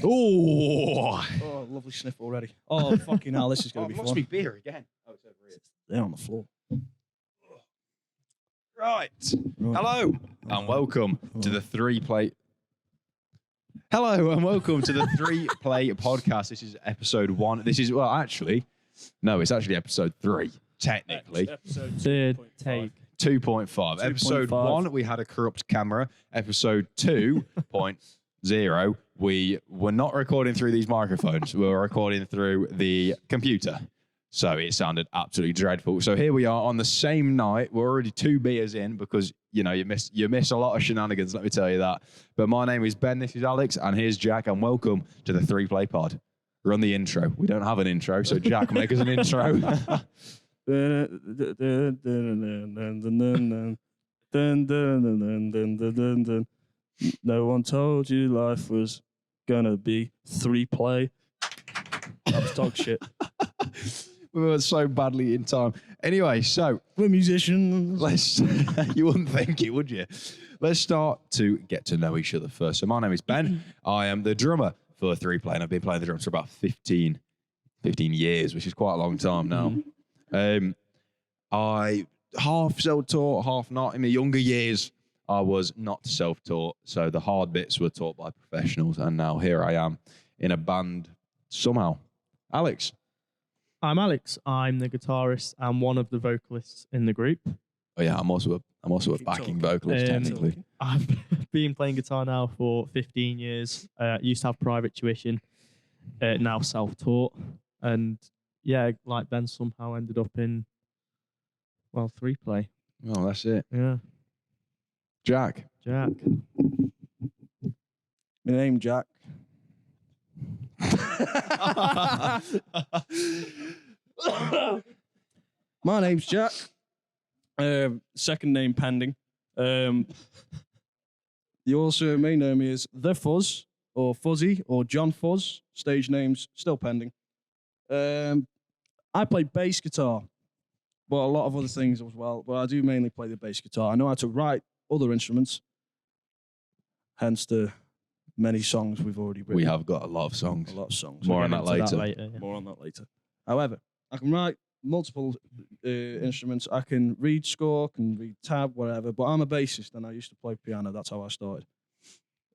Oh, lovely sniff already. Oh, fucking hell, this is going to be fun. must be beer again. Oh, it's over here. They're on the floor. Right. Hello and welcome to the 3play. Hello and welcome to the 3play podcast. This is episode 1. This is, well, actually, no, it's actually epised 3, technically. Episode Third take. 2.5. Episode 1, we had a corrupt camera. Episode 2.0, we were not recording through these microphones. We were recording through the computer. So it sounded absolutely dreadful. So here we are on the same night. We're already 2 beers in because, you know, you miss a lot of shenanigans, let me tell you that. But my name is Ben, this is Alex, and here's Jack, and welcome to the 3play pod. Run the intro. We don't have an intro, so Jack, make us an intro. No one told you life was gonna be 3play. That was dog shit. We were so badly in time. Anyway, so We're musicians. let's. You wouldn't think it, would you? Let's start to get to know each other first. So my name is Ben. I am the drummer for 3play, and I've been playing the drums for about 15 years, which is quite a long time now. I half self-taught, half not. In my younger years, I was not self-taught, so the hard bits were taught by professionals, and now here I am in a band somehow. Alex. I'm Alex. I'm the guitarist and one of the vocalists in the group. Oh yeah, I'm also a backing vocalist technically. I've been playing guitar now for 15 years. Used to have private tuition, now self-taught, and yeah, like Ben, somehow ended up in 3play. Oh, that's it. Yeah, Jack. Jack. My name's Jack. My name's Jack. Second name pending. You also may know me as The Fuzz, or Fuzzy, or John Fuzz. Stage names still pending. I play bass guitar, but a lot of other things as well. But I do mainly play the bass guitar. I know how to write other instruments, hence the many songs we've already written. We have got a lot of songs. A lot of songs. More on that later. Yeah. More on that later. However, I can write multiple instruments. I can read score, can read tab, whatever. But I'm a bassist, and I used to play piano. That's how I started.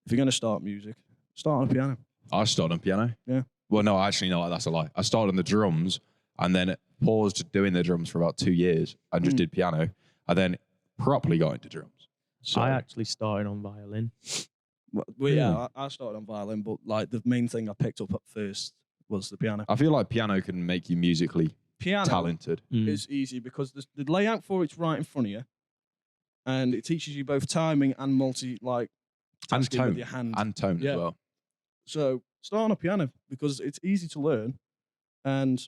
If you're going to start music, start on a piano. I started on piano. Yeah. Well, no, actually, no, that's a lie. I started on the drums and then paused doing the drums for about 2 years and just did piano. I then properly got into drums. So I actually started on violin. Well, yeah, I started on violin, but like the main thing I picked up at first was the piano. I feel like piano can make you musically Piano talented. is easy because the layout for it's right in front of you, and it teaches you both timing and And tone. with your hand. And tone Yeah. as well. So start on a piano because it's easy to learn, and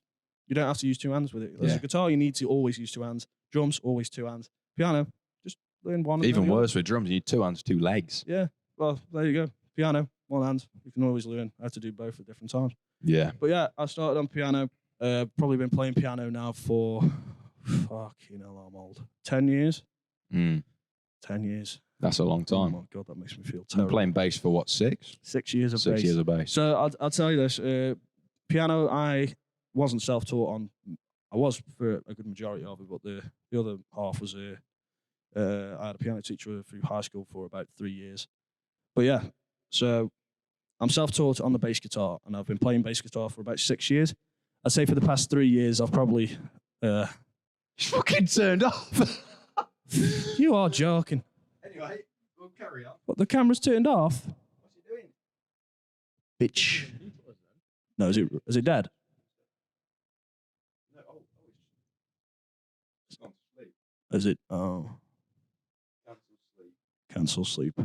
you don't have to use 2 hands with it. As Yeah. a guitar, you need to always use 2 hands. Drums, always 2 hands. Piano, just learn one. and Even then the other. worse with drums, you need 2 hands, 2 legs. Yeah. Well, there you go. Piano, 1 hand. You can always learn how to do both at different times. Yeah. But yeah, I started on piano. Probably been playing piano now for, fucking hell, I'm old. 10 years? 10 years. That's a long Oh time. my God, that makes me feel Been terrible. playing bass for what, 6? 6 years of 6 bass. years of bass. So I'll tell you this. Piano, I wasn't self-taught on. I was for a good majority of it, but the other half was I had a piano teacher through high school for about 3 years. But yeah, so I'm self-taught on the bass guitar, and I've been playing bass guitar for about 6 years. I'd say for the past 3 years, I've probably... Fucking turned off. You are joking. Anyway, we'll carry on. What, the camera's turned off? What's he doing? Bitch. No, is it dead? No, it's gone to sleep. Is it? Oh. Cancel sleep. Cancel sleep.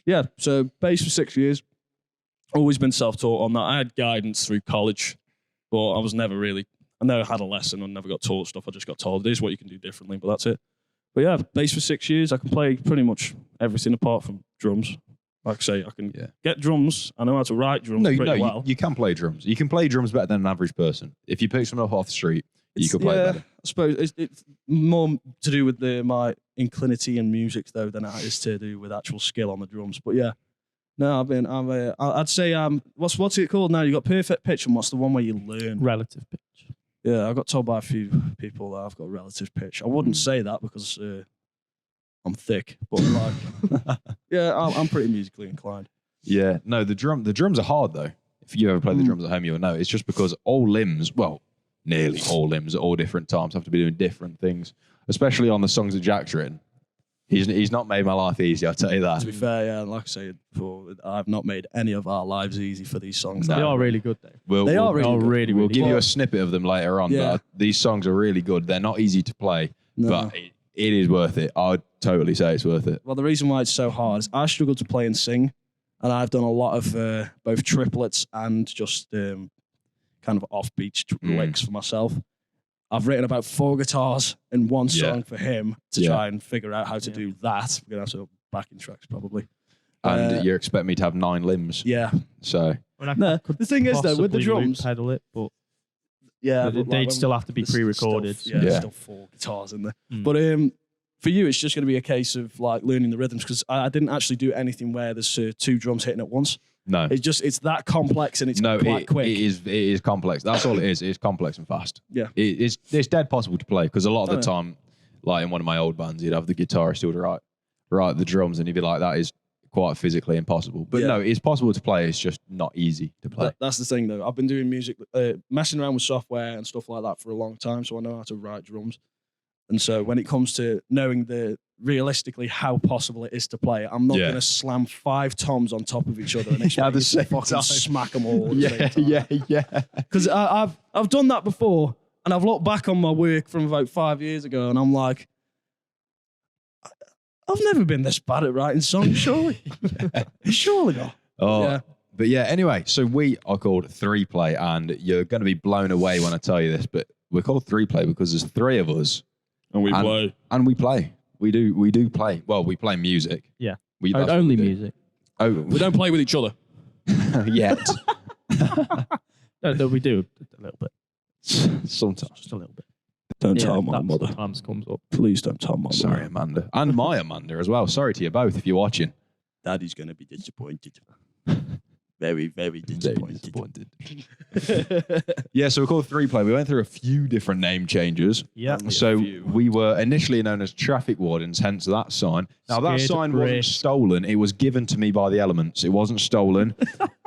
Yeah, so bass for 6 years. Always been self-taught on that. I had guidance through college, but I was never really... I never had a lesson. I never got taught stuff. I just got told, this is what you can do differently, but that's it. But yeah, bass for 6 years. I can play pretty much everything apart from drums. Like I say, I can get drums. I know how to write drums pretty well. You can play drums. You can play drums better than an average person. If you pick someone up off the street, you can play better. I suppose it's more to do with my inclinity in music, though, than it is to do with actual skill on the drums. But yeah, No, I'd say what's it called now? You got perfect pitch, and what's the one where you learn? Relative pitch. Yeah, I got told by a few people that I've got relative pitch. I wouldn't say that because I'm thick, but like, yeah, I'm pretty musically inclined. Yeah, no, the drums are hard though. If you ever play the drums at home, you'll know it's just because all limbs, well, nearly all limbs at all different times have to be doing different things, especially on the songs that Jack's written. He's not made my life easy, I'll tell you that. To be fair, yeah, like I said before, I've not made any of our lives easy for these songs. They are really good though. They are really good. We'll give you a snippet of them later on. Yeah. But these songs are really good. They're not easy to play, but it is worth it. I would totally say it's worth it. Well, the reason why it's so hard is I struggle to play and sing, and I've done a lot of both triplets and just kind of offbeat licks for myself. I've written about 4 guitars in one song for him to try and figure out how to do that. We're going to have to backing tracks probably. And you expect me to have 9 limbs. Yeah. So the thing is though, with the drums, pedal it, but but they'd still have to be pre-recorded. There's still 4 guitars in there. But for you, it's just going to be a case of like learning the rhythms because I didn't actually do anything where there's 2 drums hitting at once. No, it's that complex and it's quite quick. It is complex. That's all it is. It's complex and fast. Yeah, it's dead possible to play because a lot of the time, like in one of my old bands, you'd have the guitarist still to write the drums, and you'd be like, that is quite physically impossible. But no, it's possible to play. It's just not easy to play. That's the thing, though. I've been doing music, messing around with software and stuff like that for a long time, so I know how to write drums. And so when it comes to knowing realistically how possible it is to play, I'm not going to slam 5 toms on top of each other and expect you to fucking smack them all. Yeah. Because I've done that before, and I've looked back on my work from about 5 years ago, and I'm like, I've never been this bad at writing songs, surely. Surely not. Oh, yeah. But yeah, anyway, so we are called 3play, and you're going to be blown away when I tell you this, but we're called 3play because there's 3 of us. And we play. And we play. We do play. Well, we play music. Yeah. That's only music. Oh, we don't play with each other. Yet. No, we do a little bit. Sometimes. Just a little bit. Don't tell my mother. Sometimes comes up. Please don't tell my mother. Sorry, Amanda. And my Amanda as well. Sorry to you both if you're watching. Daddy's going to be disappointed. Very, very disappointed. Yeah, so we're called 3play. We went through a few different name changes. Yeah. So we were initially known as traffic wardens, hence that sign. Now, that sign wasn't stolen. It was given to me by the elements. It wasn't stolen.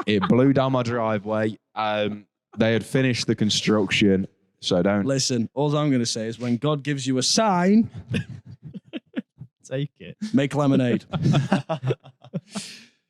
It blew down my driveway. They had finished the construction, so don't... Listen, all I'm going to say is when God gives you a sign... Take it. Make lemonade.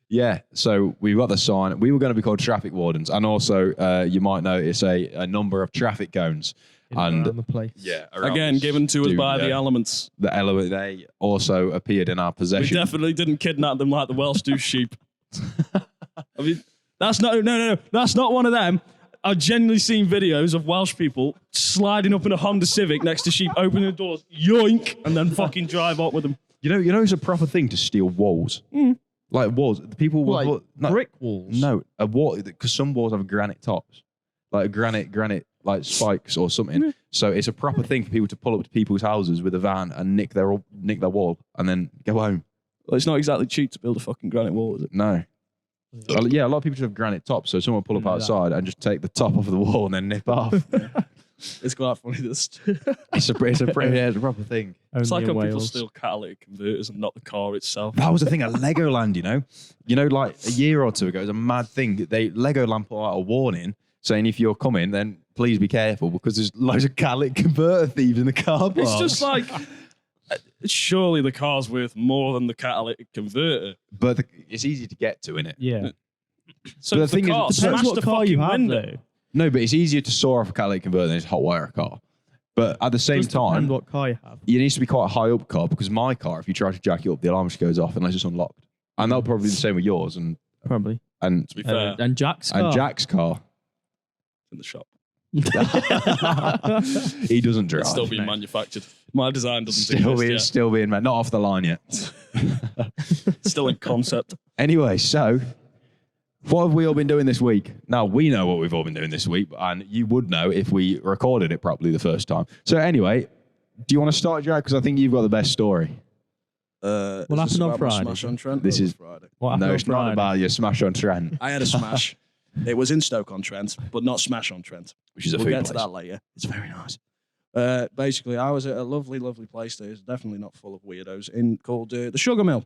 Yeah, so we've got the sign. We were going to be called traffic wardens, and also you might notice a number of traffic cones. Around the place. Yeah, again, given to us by the elements. The element, they also appeared in our possession. We definitely didn't kidnap them like the Welsh do sheep. I mean, that's no. That's not one of them. I've genuinely seen videos of Welsh people sliding up in a Honda Civic next to sheep, opening the doors, yoink, and then fucking drive up with them. You know, it's a proper thing to steal walls. Like walls. The people will brick walls. No, a wall, because some walls have granite tops, like granite like spikes or something. So it's a proper thing for people to pull up to people's houses with a van and nick their wall and then go home. Well, it's not exactly cheap to build a fucking granite wall, is it? No. Yeah, a lot of people just have granite tops, so someone will pull up outside and just take the top off of the wall and then nip off. It's quite funny. It's a proper thing. It's like when people steal catalytic converters and not the car itself. That was the thing at Legoland, you know, like a year or two ago, it was a mad thing. Legoland put out a warning saying if you're coming, then please be careful because there's loads of catalytic converter thieves in the car park. It's just like, surely the car's worth more than the catalytic converter. But it's easy to get to, innit? Yeah. So the thing is, depends what car you have, though. No, but it's easier to saw off a catalytic converter than it's hot wire a car. But at the same time, what car you have. It needs to be quite a high up car because my car, if you try to jack it up, the alarm just goes off unless it's unlocked. And that'll probably be the same with yours. And probably. And to be fair, and Jack's car. And Jack's car. In the shop. He doesn't drive. It's still being manufactured. My design doesn't exist yet. Still being made. Not off the line yet. Still in concept. Anyway, so what have we all been doing this week? Now, we know what we've all been doing this week, and you would know if we recorded it properly the first time. So anyway, do you want to start, Jack? Because I think you've got the best story. What is this happened on about my Friday? Smash on Trent? This Or is- Friday. What happened No, on it's not Friday? about your smash on Trent, I had a smash. It was in Stoke-on-Trent, but not Smash on Trent. which is a We'll food get place. to that later. It's very nice. Basically, I was at a lovely, lovely place that is definitely not full of weirdos called the Sugar Mill.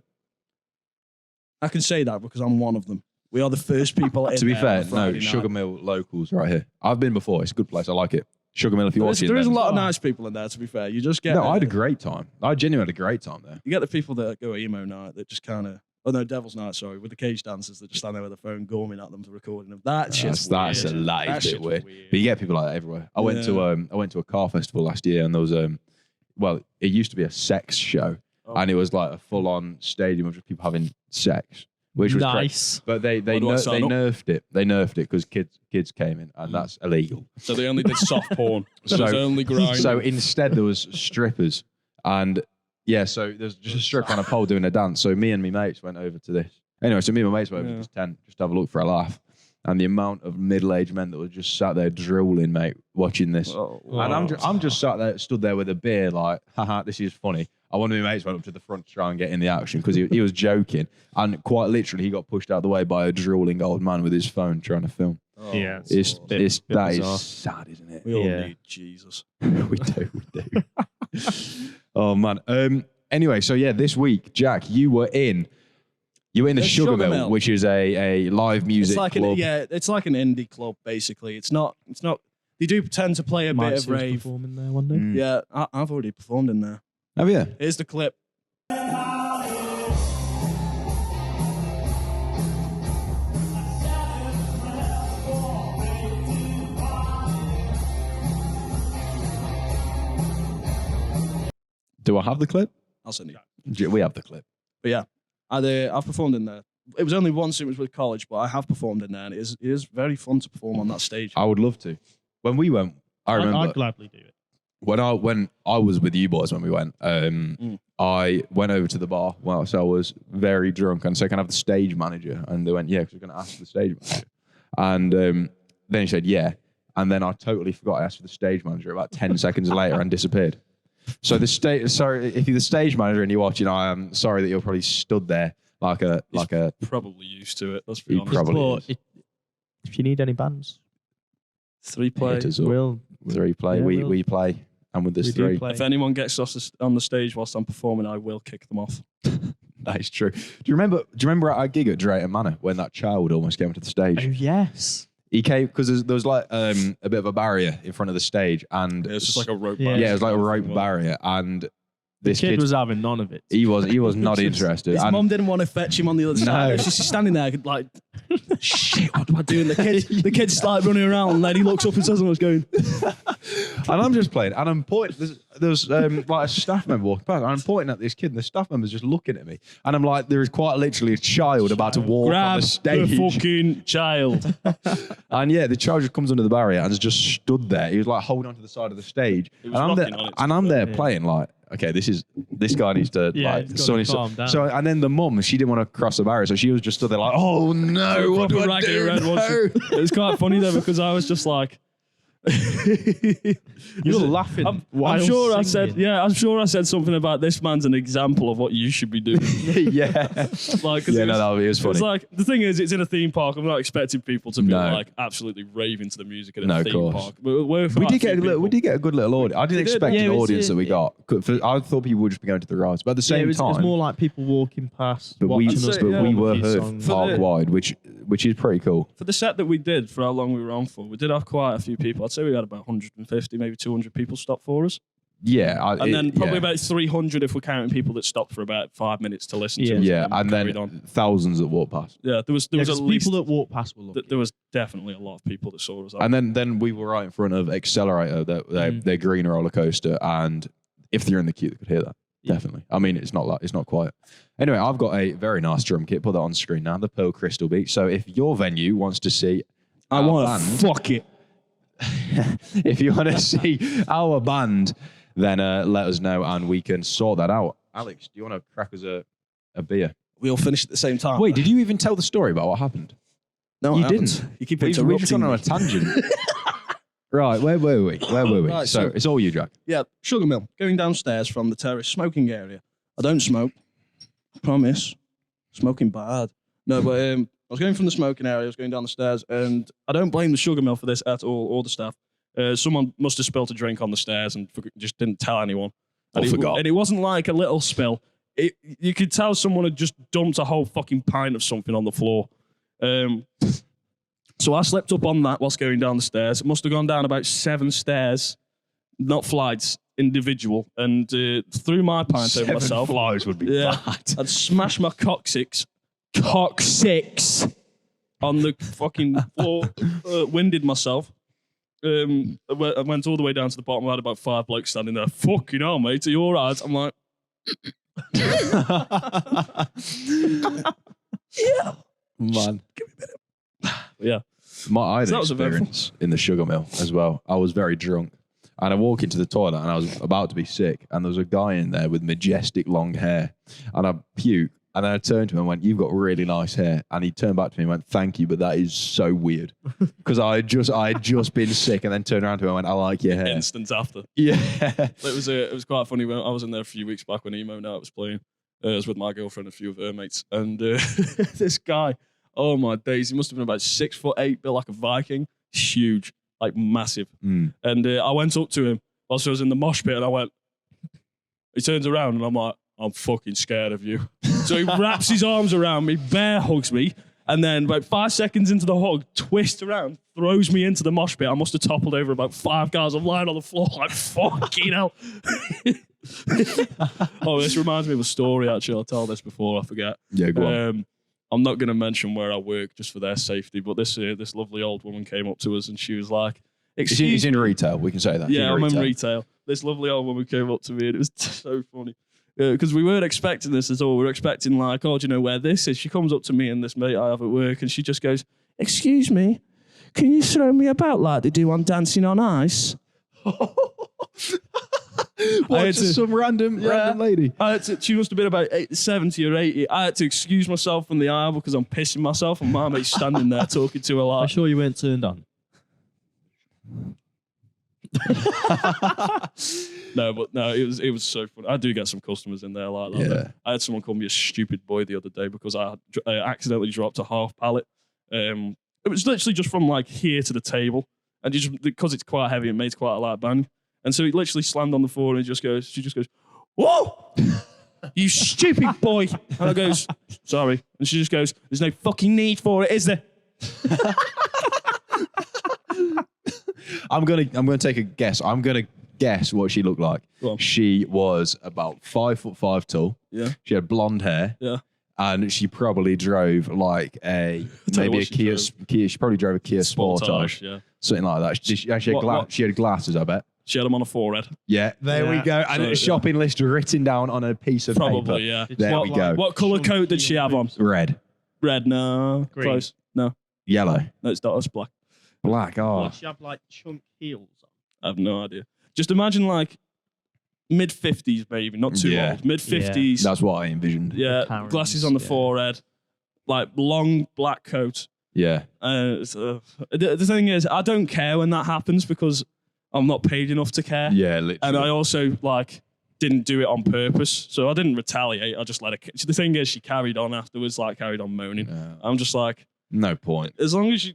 I can say that because I'm one of them. We are the first people in To be there fair, on a Friday no, night. Sugar Mill locals right here. I've been before. It's a good place. I like it. Sugar Mill, if you're watching. There is a then- lot of nice people in there, to be fair. You just get... No, I had a great time. I genuinely had a great time there. You get the people that go emo night that just kind of... Oh, no, Devil's Night, sorry, with the cage dancers that just stand there with a phone gorming at them for recording them. That shit's That's weird. a That bit shit's weird. But you get people like that everywhere. I went to a car festival last year, and there was well, it used to be a sex show, and it was like a full on stadium of just people having sex, which was great. Nice. But they sign up? nerfed it. They nerfed it because kids came in, and that's illegal. So they only did soft porn. So it was only grinding. So instead there was strippers, and yeah, so there's just a stripper on a pole doing a dance. So me and my mates went over to this. Anyway, so me and my mates went over to this tent just to have a look for a laugh. And the amount of middle-aged men that were just sat there drooling, mate, watching this. And I'm just stood there with a beer, like, haha, this is funny. And one of my mates went up to the front to try and get in the action because he was joking. And quite literally, he got pushed out of the way by a drooling old man with his phone trying to film. Yeah, That bit is bizarre. sad, isn't it? We all Yeah. need Jesus. we do. Oh, man. Anyway, so yeah, this week, Jack, you were in the Sugar Mill, which is a live music It's like club. it's like an indie club, basically. It's not. They do tend to play a bit of rave. performing there one day. Mm. Yeah, I've already performed in there. Have you? Here's the clip. Do I have the clip? I'll send you. We have the clip. But yeah, I've performed in there. It was only once. It was with college, but I have performed in there, and it is very fun to perform on that stage. I would love to. When we went, I remember I'd gladly do it. when I was with you boys when we went. I went over to the bar whilst I was very drunk and said, "Can I have the stage manager?" And they went, "Yeah," because we're going to ask the stage manager. And then he said, "Yeah." And then I totally forgot I asked for the stage manager about 10 seconds later and disappeared. So sorry, if you're the stage manager and you're watching, I am sorry that you're probably stood there like a Probably used to it. Let's be He honest. probably is. If you need any bands, 3play. Hit us up. we'll 3play. Yeah, we play, and with this we do three, play. If anyone gets on the stage whilst I'm performing, I will kick them off. that is true. Do you remember at our gig at Drayton Manor when that child almost came to the stage? Oh yes. He came because there was like a bit of a barrier in front of the stage, and It was just like a rope. Yeah. yeah, it was like a rope barrier, and The this kid was having none of it. he was not interested. His And mum didn't want to fetch him on the other side. She's just standing there like, shit, what do I do? And the kid's like running around, and then he looks up and says, "What's going?" and I'm just playing, and I'm pointing. There's like a staff member walking past, and I'm pointing at this kid, and the staff member's just looking at me, and I'm like, there is quite literally a child about to walk on Grab the stage, the fucking child. and yeah, the child just comes under the barrier and has just stood there. He was like holding onto the side of the stage, He and was I'm there, rocking on it, and I'm there yeah. playing like, okay, this guy needs to Yeah, like, he's gotta calm down. so, and then the mum, she didn't want to cross the barrier, so she was just stood there like, oh no, what do Proper I ragged do? red, wasn't No. it? It was quite funny though because I was just like, You're laughing. I'm while sure I singing. said, yeah, I'm sure I said something about this man's an example of what you should be doing. yeah, Like, 'cause yeah, it no, that was It funny. was like the thing is, it's in a theme park. I'm not expecting people to be No. like absolutely raving to the music at a No, of theme course. park. But we're We did get a good little audience. I didn't did, expect yeah, an it was- audience that we got. I thought people would just be going to the rides, but at the Yeah, same it was time, more like people walking past. but we watching us perform we a were few heard songs. For park the- wide, which is pretty cool. For the set that we did, for how long we were on for, we did have quite a few people. I'd say we had about 150, maybe 200 people stop for us. Yeah, And then probably about 300 if we're counting people that stopped for about 5 minutes to listen to us. yeah, and carried then on. thousands that walk past. Yeah, there was Yeah, at 'cause least people that walk past were looking. there was definitely a lot of people that saw us. And then we were right in front of Accelerator, their green roller coaster, and if they're in the queue, they could hear that. Yeah. Definitely. I mean, it's not quiet. Anyway, I've got a very nice drum kit. Put that on screen now. The Pearl Crystal Beat. So if your venue wants to see, I our want band, to fuck it. if you want to see our band, then let us know and we can sort that out. Alex, do you want to crack us a beer? We all finished at the same time. Wait, did you even tell the story about what happened? No, you I didn't. haven't. You keep We just interrupting gone on a me. tangent. Right, where were we? Right, so so- it's all you, Jack. Yeah, Sugar Mill. Going downstairs from the terrace smoking area. I don't smoke. Promise. Smoking bad. No, but I was going from the smoking area, I was going down the stairs, and I don't blame the sugar mill for this at all, or the staff. Someone must have spilled a drink on the stairs and just didn't tell anyone. And forgot. And it wasn't like a little spill. You could tell someone had just dumped a whole fucking pint of something on the floor. So I slept up on that whilst going down the stairs. It must have gone down about 7 stairs, not flights, individual, and threw my pint over myself. 7 flies would be bad. I'd smashed my coccyx on the fucking floor, winded myself. I went all the way down to the bottom. I had about 5 blokes standing there. Fucking hell, mate, are you all right? I'm like, yeah, Man. give me a minute. Yeah. I had So an that was experience in the sugar mill as well. I was very drunk. And I walk into the toilet and I was about to be sick. And there was a guy in there with majestic long hair. And I puked. And then I turned to him and went, "You've got really nice hair." And he turned back to me and went, "Thank you, but that is so weird." Because I had just been sick, and then turned around to him and went, "I like your hair." Instant after. Yeah. It was quite funny. When I was in there a few weeks back when Emo Night was playing. I was with my girlfriend and a few of her mates. And this guy, oh my days, he must have been about 6'8", built like a Viking. Huge, like massive. And I went up to him whilst I was in the mosh pit, and I went, he turns around and I'm like, "I'm fucking scared of you." So he wraps his arms around me, bear hugs me, and then about 5 seconds into the hug, twists around, throws me into the mosh pit. I must have toppled over about 5 guys. I'm lying on the floor like, fucking hell. Oh, this reminds me of a story, actually. I'll tell this before I forget. Yeah, go on. I'm not going to mention where I work just for their safety, but this lovely old woman came up to us and she was like, He's in retail, we can say that. Yeah, I'm in retail. This lovely old woman came up to me and it was so funny. Because we weren't expecting this at all. We were expecting like, "Oh, do you know where this is?" She comes up to me and this mate I have at work and she just goes, "Excuse me, can you throw me about like they do on Dancing on Ice?" Some random lady. She must have been about 70 or 80. I had to excuse myself from the aisle because I'm pissing myself and my mate's standing there talking to her I'm like... sure you weren't turned on. No, it was so funny. I do get some customers in there like that. Yeah. I had someone call me a stupid boy the other day because I accidentally dropped a half pallet. It was literally just from like here to the table, and because it's quite heavy, it made quite a loud bang. And so it literally slammed on the floor, and she just goes, "Whoa, you stupid boy!" And I goes, "Sorry," and she just goes, "There's no fucking need for it, is there?" I'm gonna take a guess. I'm gonna guess what she looked like. She was about 5'5" tall. Yeah. She had blonde hair. Yeah. And she probably drove like maybe a Kia. She probably drove a Kia Sportage. Yeah. Something like that. She had glasses, I bet. She had them on her forehead. Yeah, there we go. And a shopping list written down on a piece of paper. Probably, yeah. There we go. What colour coat did she have on? Red. Red, no. Green. Close. No. Yellow. No, it's not. It's black. Black. Oh. Did she have like chunk heels on? I have no idea. Just imagine like mid-50s maybe, not too old. Mid-50s. That's what I envisioned. Yeah, Karens, glasses on the forehead, like long black coat. Yeah. The thing is, I don't care when that happens because I'm not paid enough to care. Yeah, literally. And I also like didn't do it on purpose, so I didn't retaliate. I just let her. The thing is, she carried on afterwards, like carried on moaning. Yeah. I'm just like, no point. as long as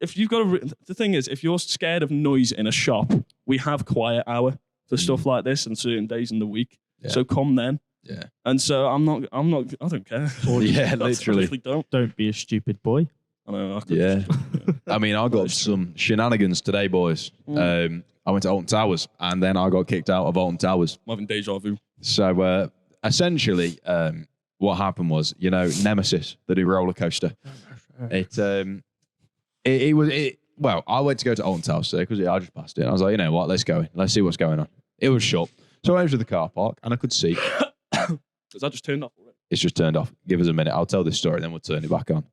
if you've got the thing is, if you're scared of noise in a shop, we have quiet hour for stuff like this on certain days in the week. Yeah. So come then. Yeah. And so I don't care. Yeah, I literally. don't. Don't be a stupid boy. I know. I could Yeah. just- I mean, I got some shenanigans today, boys. I went to Alton Towers, and then I got kicked out of Alton Towers. I'm having deja vu. So essentially, what happened was, Nemesis, the new roller coaster. Well, I went to go to Alton Towers today because I just passed it. I was like, you know what, let's go in. Let's see what's going on. It was shut. So I went to the car park and I could see. Has that just turned off already? It's just turned off. Give us a minute. I'll tell this story, then we'll turn it back on.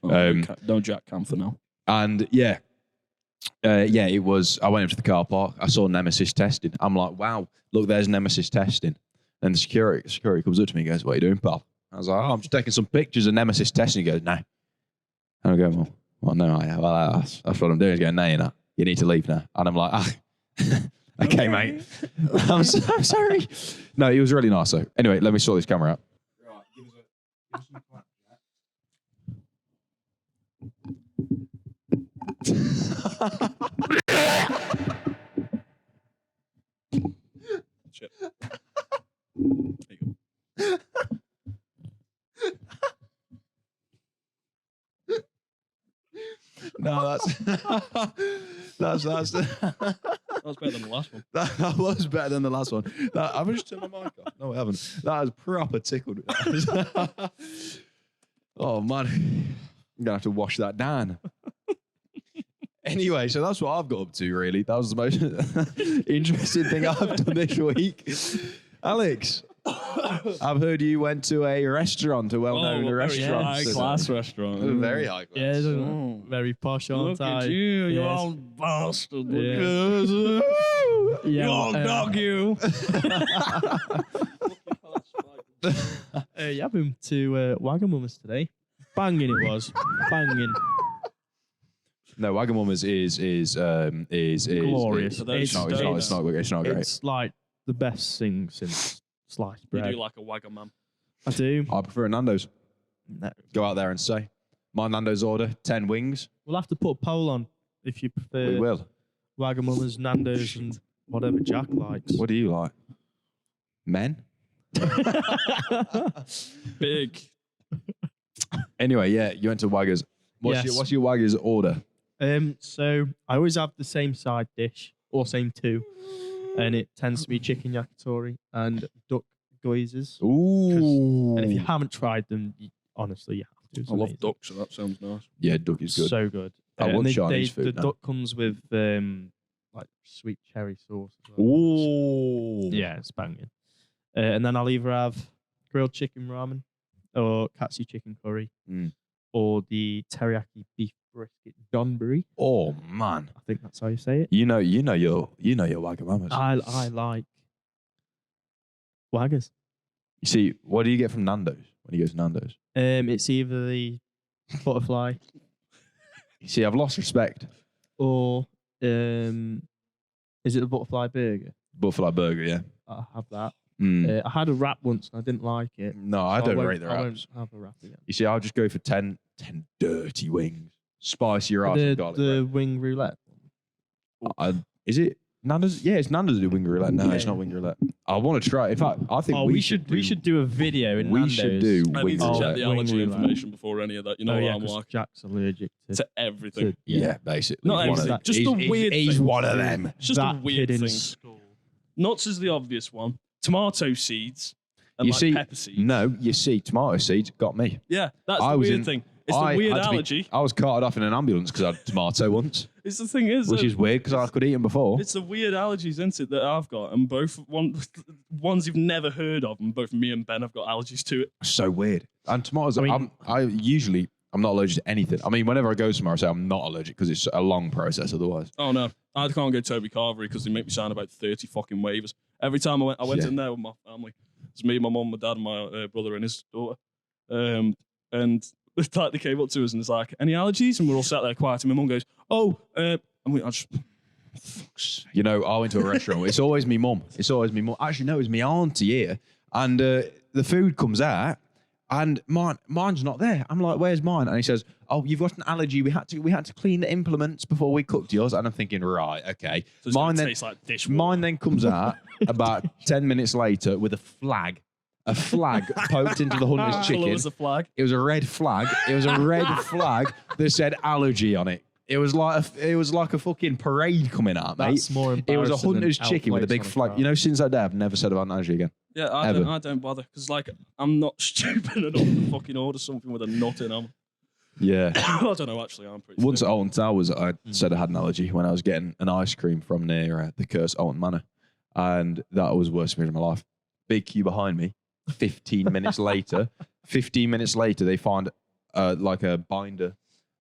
No Jack Cam for now. And it was, I went into the car park. I saw Nemesis testing. I'm like, wow, look, there's Nemesis testing. And the security comes up to me and goes, "What are you doing, pal?" I was like, "Oh, I'm just taking some pictures of Nemesis testing." He goes, "No." And I go, well, no, that's what I'm doing. He's going, "No, you're not. You need to leave now." And I'm like, okay, mate. I'm so sorry. No, he was really nice, though. Anyway, let me sort this camera out. Right, give us Shit. There you go. No, that's That was better than the last one. that was better than the last one. I've just turned my mic off. No, I haven't. That has proper tickled. Oh man, I'm gonna have to wash that down. Anyway, so that's what I've got up to. Really, that was the most interesting thing I've done this week. Alex, I've heard you went to a restaurant, a well-known restaurant. High class restaurant. Very high class. Yeah, very posh, aren't Look I? at you, you Yes. old bastard. Yeah. You old dog, you. Yeah, I've been to Wagamama's today. Banging it was. Banging. No, Wagamama's is Glorious. It's It's not great. It's like the best thing since sliced You bread. do like a Wagamam. I do. I prefer Nando's. No. Go out there and say, my Nando's order, 10 wings. We'll have to put a poll on if you prefer We will. Wagamama's, Nando's, and whatever Jack likes. What do you like? Men? Big. Anyway, yeah, you went to Wagga's. Yes. What's your Wagga's order? So I always have the same side dish or same two, and it tends to be chicken yakitori and duck geysers. Ooh. And if you haven't tried them, honestly, you have to. It's I love amazing. duck, so that sounds nice. Yeah, duck is good. So good. I And want they- Chinese The food now. duck comes with like sweet cherry sauce. As well. Ooh. Yeah, it's banging. And then I'll either have grilled chicken ramen or katsu chicken curry Mm. or the teriyaki beef brisket donburi. Oh man. I think that's how you say it. You know your Wagamamas. I like Waggers. You see, what do you get from Nando's when you go to Nando's? It's either the butterfly You see, I've lost respect. or is it the butterfly burger? Buffalo burger, yeah. I'll have that. Mm. I had a wrap once and I didn't like it. No, I So don't won't- rate the I wraps. won't have a wrap again. You see, I'll just go for 10 dirty wings. Spicy your ass with garlic The bread. wing roulette. Is it Nando's? Yeah, it's Nando's do wing roulette. No, Yeah. it's not wing roulette. I want to try it. In fact, I think Oh, we should do a video in we Nando's. should do I wing need to Oh, check roulette. the wing allergy roulette. information before any of that. You know Oh, what yeah, I'm 'cause like. Jack's allergic To everything. Yeah, basically. Not He's one of everything, them. just He's- the weird He's things. one of them. It's just that a weird kid in thing. school. Nuts is the obvious one. Tomato seeds and You like see, pepper seeds. no, you see, tomato seeds got me. Yeah, that's I the was weird in- thing. It's I the weird had to be- allergy. I was carted off in an ambulance because I had tomato once, It's the thing is, which that is weird because I could eat them before. it's the weird allergies, isn't it, that I've got, and ones you've never heard of, and both me and Ben have got allergies to it. So weird. And tomatoes, I mean- I'm not allergic to anything. I mean, whenever I go somewhere, I say I'm not allergic because it's a long process otherwise. Oh no, I can't go Toby Carvery because they make me sign about 30 fucking waivers. Every time I went Yeah. in there with my family. It's me, my mum, my dad, and my brother and his daughter. And like they came up to us and it's like, any allergies? And we're all sat there quiet. And my mum goes, and I just, You know, I went to a restaurant. It's always me mum. Actually, no, it was me auntie here. And the food comes out and mine's not there. I'm like, where's mine? And he says, oh, you've got an allergy. We had to clean the implements before we cooked yours. And I'm thinking, right, okay. so it's Mine gonna then, taste like dishwater. mine then comes out about 10 minutes later with a flag poked into the hunter's Colour chicken. was a flag. It was a red flag. It was a red flag that said allergy on it. It was like a fucking parade coming out, mate. That's more It was a embarrassing than hunter's chicken with a big flakes on flag. card. You know, since that day, I've never said about an allergy again. Yeah, Ever. I don't bother because like I'm not stupid enough to fucking order something with a nut in them. Yeah. I don't know. Actually, I'm pretty. Once at stupid. Alton Towers, I said I had an allergy when I was getting an ice cream from near the cursed Alton Manor, and that was the worst experience of my life. Big queue behind me. 15 minutes later, they find like a binder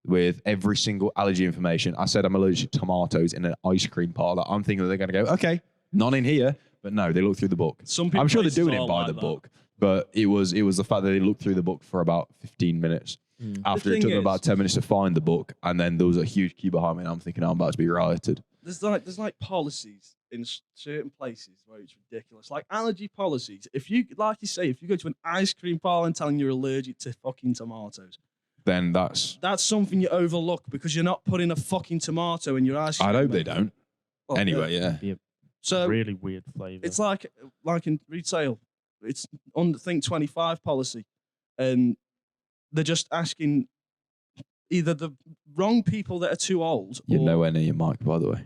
with every single allergy information. I said I'm allergic to tomatoes in an ice cream parlor. I'm thinking that they're going to go, okay, none in here. But no, they look through the book. Some people I'm sure they're places doing are it by like the that. book, but it was the fact that they looked through the book for about 15 minutes. After it thing took them is- about 10 minutes to find the book, and then there was a huge queue behind me, and I'm thinking I'm about to be rioted. There's like policies in certain places where it's ridiculous. Like allergy policies. If you, like you say, if you go to an ice cream parlor and telling you're allergic to fucking tomatoes, then that's something you overlook because you're not putting a fucking tomato in your ice cream. I hope they don't. Well, Anyway, yeah. Be a So really weird flavour. it's like in retail, it's on the Think 25 policy, and they're just asking either the wrong people that are too old, You're or, nowhere near your mic, by the way.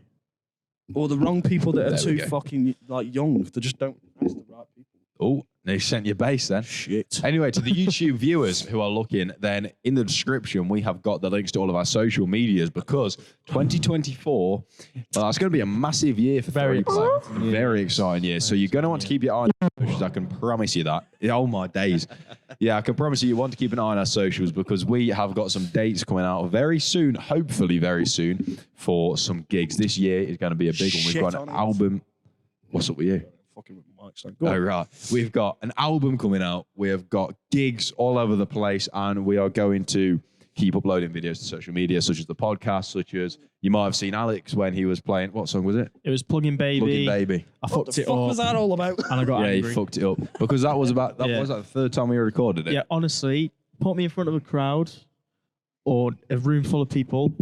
or the wrong people that are There we too go. fucking like young. They just don't ask the right people. Oh, they sent you bass then. Shit. Anyway, to the YouTube viewers who are looking, then in the description, we have got the links to all of our social medias because 2024, it's going to be a massive year for Very 3play. exciting year. Very exciting year. So you're going to want to keep your eye on our socials. I can promise you that. Oh, my days. Yeah, I can promise you want to keep an eye on our socials because we have got some dates coming out very soon, hopefully very soon, for some gigs. This year is going to be a big one. We've got an album. What's up with you? Fucking with my mic stand. Oh, right. We've got an album coming out. We have got gigs all over the place, and we are going to keep uploading videos to social media, such as the podcast, such as you might have seen Alex when he was playing. What song was it? It was Plug-in Baby. Plug-in Baby. I What fucked the it fuck up. was that all about? And I got Yeah, angry. he fucked it up because that was about that Yeah. was like the third time we recorded it. Yeah, honestly, put me in front of a crowd or a room full of people,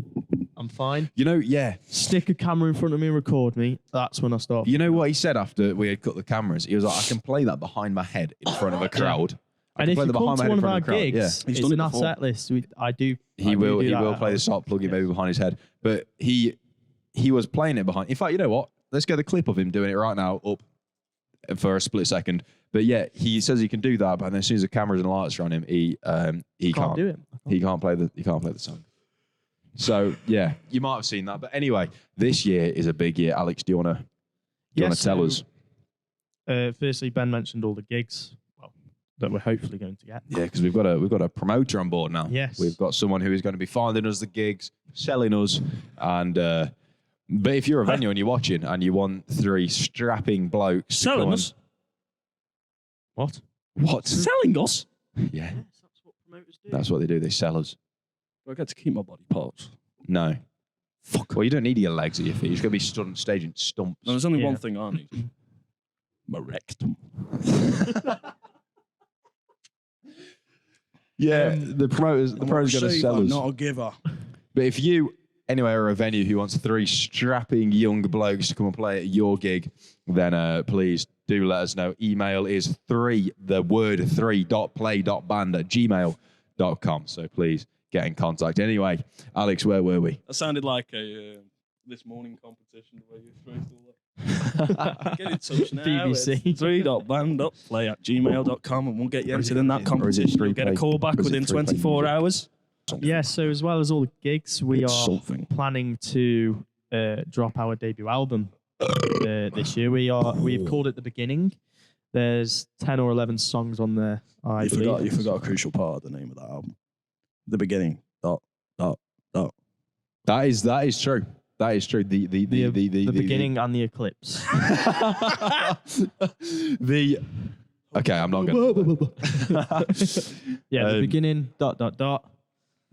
I'm fine. You know, yeah. Stick a camera in front of me and record me. That's when I start. You know what he said after we had cut the cameras? He was like, I can play that behind my head in front of a crowd. I And can if play you that come behind my to head one in of front our of a crowd. Yeah. gigs, He's it's done it in our before. set list. I do He do will that play the at start Plug-in yeah. Baby behind his head. But he was playing it behind. In fact, you know what? Let's get the clip of him doing it right now up for a split second. But yeah, he says he can do that, but then as soon as the cameras and lights are on him, he can't do it. He can't play the song. So yeah, you might have seen that. But anyway, this year is a big year. Alex, do you wanna tell us? Firstly, Ben mentioned all the gigs that we're hopefully going to get. Yeah, because we've got a promoter on board now. Yes. We've got someone who is going to be finding us the gigs, selling us, and but if you're a venue and you're watching and you want three strapping blokes to Selling come us? What? what? Selling us? Yeah, That's what promoters do. that's what they do. They sell us. Do I get to keep my body parts? No. Fuck. Well, you don't need your legs at your feet. You're just going to be stood on stage in stumps. No, there's only Yeah. one thing I need. My rectum. Yeah, the promoter's going to sell I'm us. not a giver. But if you, anyway, are a venue who wants three strapping young blokes to come and play at your gig, then please do let us know. Email is 3.play.band@gmail.com. So please get in contact. Anyway, Alex, where were we? That sounded like a this morning competition where you throw all that. Get in touch now. BBC. It's 3.band.play@gmail.com and we'll get you entered in that Or is it competition. You'll get a 3play? call back Or is it within 3play 24 music? hours. Yeah, so as well as all the gigs, we It's are something. planning to drop our debut album this year. We've called it The Beginning. There's 10 or 11 songs on there. I believe. You forgot a crucial part of the name of that album. The beginning. Dot. That is true. That is true. The beginning and the eclipse. Okay, I'm not going to. Yeah, the beginning. ...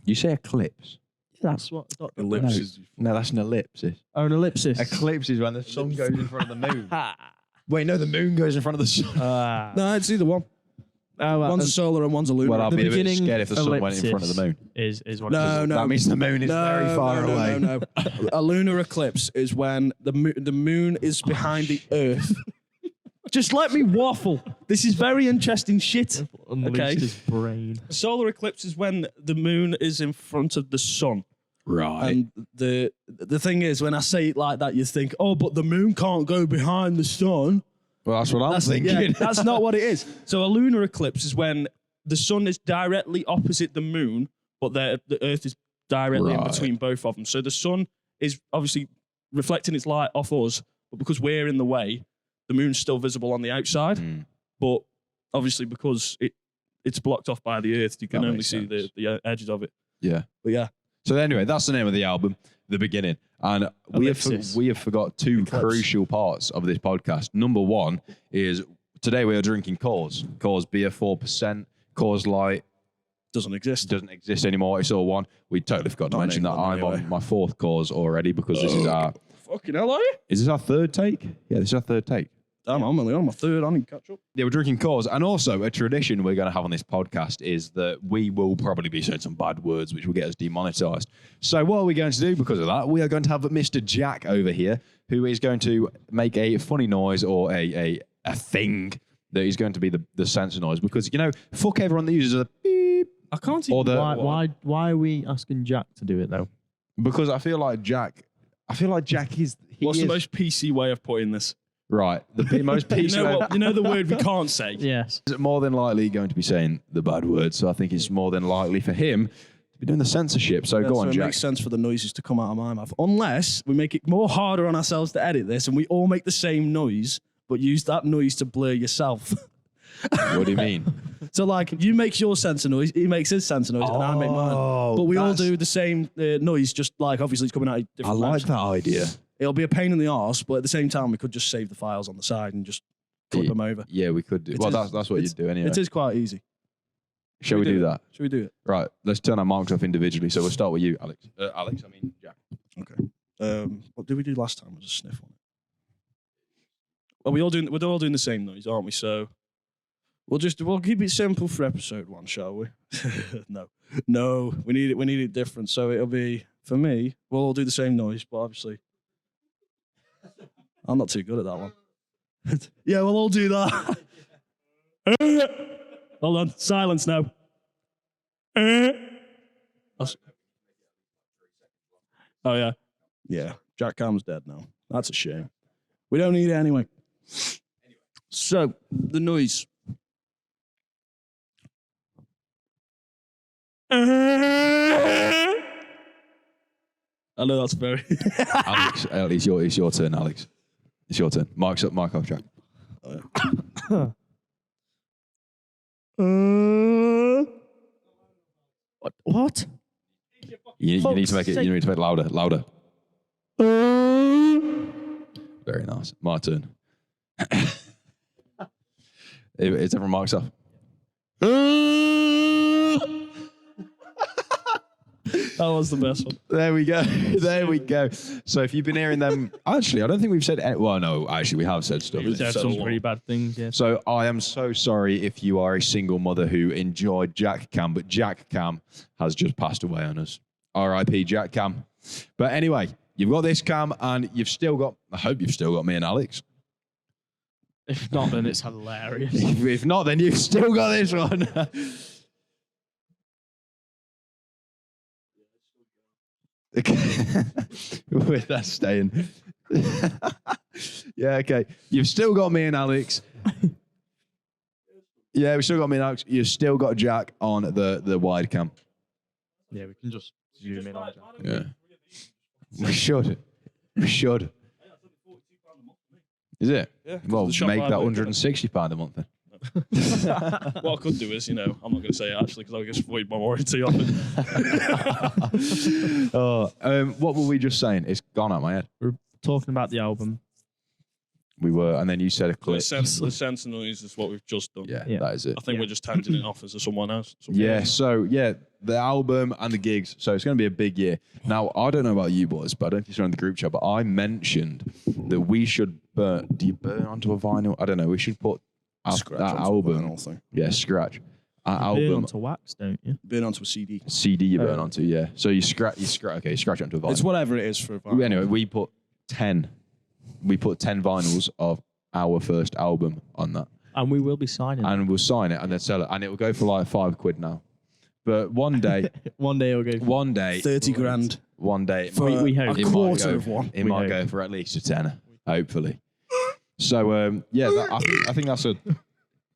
You say eclipse? That's what. ... Ellipses. No, that's an ellipsis. Oh, an ellipsis. Eclipse is when the sun goes in front of the moon. Wait, no, the moon goes in front of the sun. No, it's either one. One's a solar and one's a lunar. Well, I'll the be a bit beginning scared if the sun went in front of the moon. is what No, it is. no. That means the moon is very far away. No. A lunar eclipse is when the moon is behind the Earth. Just let me waffle. This is very interesting shit. Unleashed Okay. his brain. A solar eclipse is when the moon is in front of the sun. Right. And the thing is, when I say it like that, you think, oh, but the moon can't go behind the sun. Well, that's what I'm thinking. Yeah, that's not what it is. So a lunar eclipse is when the sun is directly opposite the moon, but the Earth is directly in Right. between both of them. So the sun is obviously reflecting its light off us, but because we're in the way, the moon's still visible on the outside. Mm. But obviously, because it's blocked off by the Earth, you can That only makes see sense. the edges of it. Yeah. But yeah, So anyway, that's the name of the album, The Beginning. And we Ellipsis. have forgot two Eclipse. crucial parts of this podcast. Number one is today we are drinking Coors. Coors beer, 4%. Coors Light doesn't exist. doesn't exist anymore. It's all one. We totally forgot to Not mention that anymore, I'm anyway. on my fourth Coors already because this is our... Fucking hell, are you? Is this our third take? Yeah, this is our third take. Damn, I'm only on my third. I need to catch up. Yeah, we're drinking cause. And also, a tradition we're going to have on this podcast is that we will probably be saying some bad words, which will get us demonetized. So what are we going to do because of that? We are going to have Mr. Jack over here, who is going to make a funny noise or a thing that is going to be the sensor noise. Because, fuck everyone that uses a beep. I can't see Why are we asking Jack to do it, though? Because I feel like Jack is... What's the most PC way of putting this? Right. The most peaceful... You know the word we can't say? Yes. Is more than likely going to be saying the bad word. So I think it's more than likely for him to be doing the censorship. So go on, it Jack. It makes sense for the noises to come out of my mouth. Unless we make it more harder on ourselves to edit this and we all make the same noise, but use that noise to blur yourself. What do you mean? So, like, you make your sensor noise, he makes his sensor noise, and I make mine. But we all do the same noise, just like, obviously, it's coming out of different I like that idea. It'll be a pain in the arse, but at the same time, we could just save the files on the side and just flip them over. Yeah, we could do. That's what you'd do anyway. It is quite easy. Shall we do that? Should we do it? Right, let's turn our marks off individually. So we'll start with you, Alex. Jack. Okay. What did we do last time? Was a sniff on it. Well, we're all doing the same noise, aren't we? So we'll keep it simple for episode 1, shall we? No, we need it different. So it'll be, for me, we'll all do the same noise, but obviously I'm not too good at that one. Yeah, we'll all do that. Hold on, silence now. Oh yeah. Yeah, Jack Cam's dead now. That's a shame. We don't need it anyway. So, the noise. I know that's very... Alex, it's your turn, Alex. It's your turn. Mark off, Jack. What? You need to make it louder. Very nice. My turn. Is everyone marks off? That was the best one. There we go. So if you've been hearing them, actually, I don't think we've said. Well, no, actually, we have said stuff. We've said some pretty bad things. Yeah. So I am so sorry if you are a single mother who enjoyed Jack Cam, but Jack Cam has just passed away on us. R.I.P. Jack Cam. But anyway, you've got this Cam, and you've still got. I hope you've still got me and Alex. If not, then it's hilarious. If not, then you've still got this one. With that staying. Yeah, okay. You've still got me and Alex. Yeah, we've still got me and Alex. You've still got Jack on the wide cam. Yeah, we can just zoom in on Jack. Yeah. We should. Is it? Yeah. Well, make that £160 a month then. What I could do is, I'm not going to say it actually because I'll just void my warranty on it. What were we just saying? It's gone out my head. We're talking about the album. We were, and then you said a clip. The sensor noise is what we've just done. Yeah, that is it. I think we're just handing it off as someone else. The album and the gigs. So it's going to be a big year. Now, I don't know about you boys, but I don't know if you saw in the group chat, but I mentioned that we should burn. Do you burn onto a vinyl? I don't know. We should put that album. Yeah, scratch. Burn onto wax, don't you? Burn onto a CD. CD you burn onto, yeah. So you scratch it onto a vinyl. It's whatever it is for a vinyl. Anyway, we put 10 vinyls of our first album on that. And we will be signing it. And we'll sign it and then sell it. And it will go for like £5 now. But one day... one day it'll go... One day... 30 grand. One day... We hope. A quarter of one. It might go for at least a tenner, hopefully. So, I think that's a...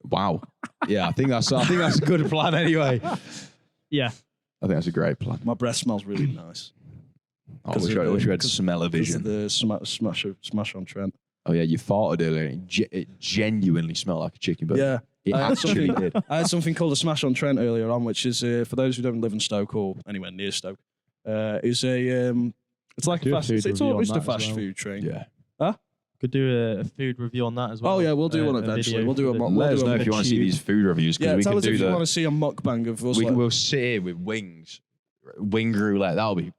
Wow. Yeah, I think that's a good plan anyway. Yeah. I think that's a great plan. My breath smells really nice. I wish we had smell-o-vision. The smash on Trent. Oh, yeah, you farted earlier. It genuinely smelled like a chicken burger. Yeah. It actually did. I had something called a smash on Trent earlier on, which is, for those who don't live in Stoke or anywhere near Stoke, it's like a fast food. It's almost a fast food train. Yeah. Huh? Could do a food review on that as well. Oh yeah, we'll do one eventually. We'll do a mock. Let us know if you want to see these food reviews. Yeah, tell us if you want to see a mukbang of us. We'll sit here with wings, wing roulette. That'll be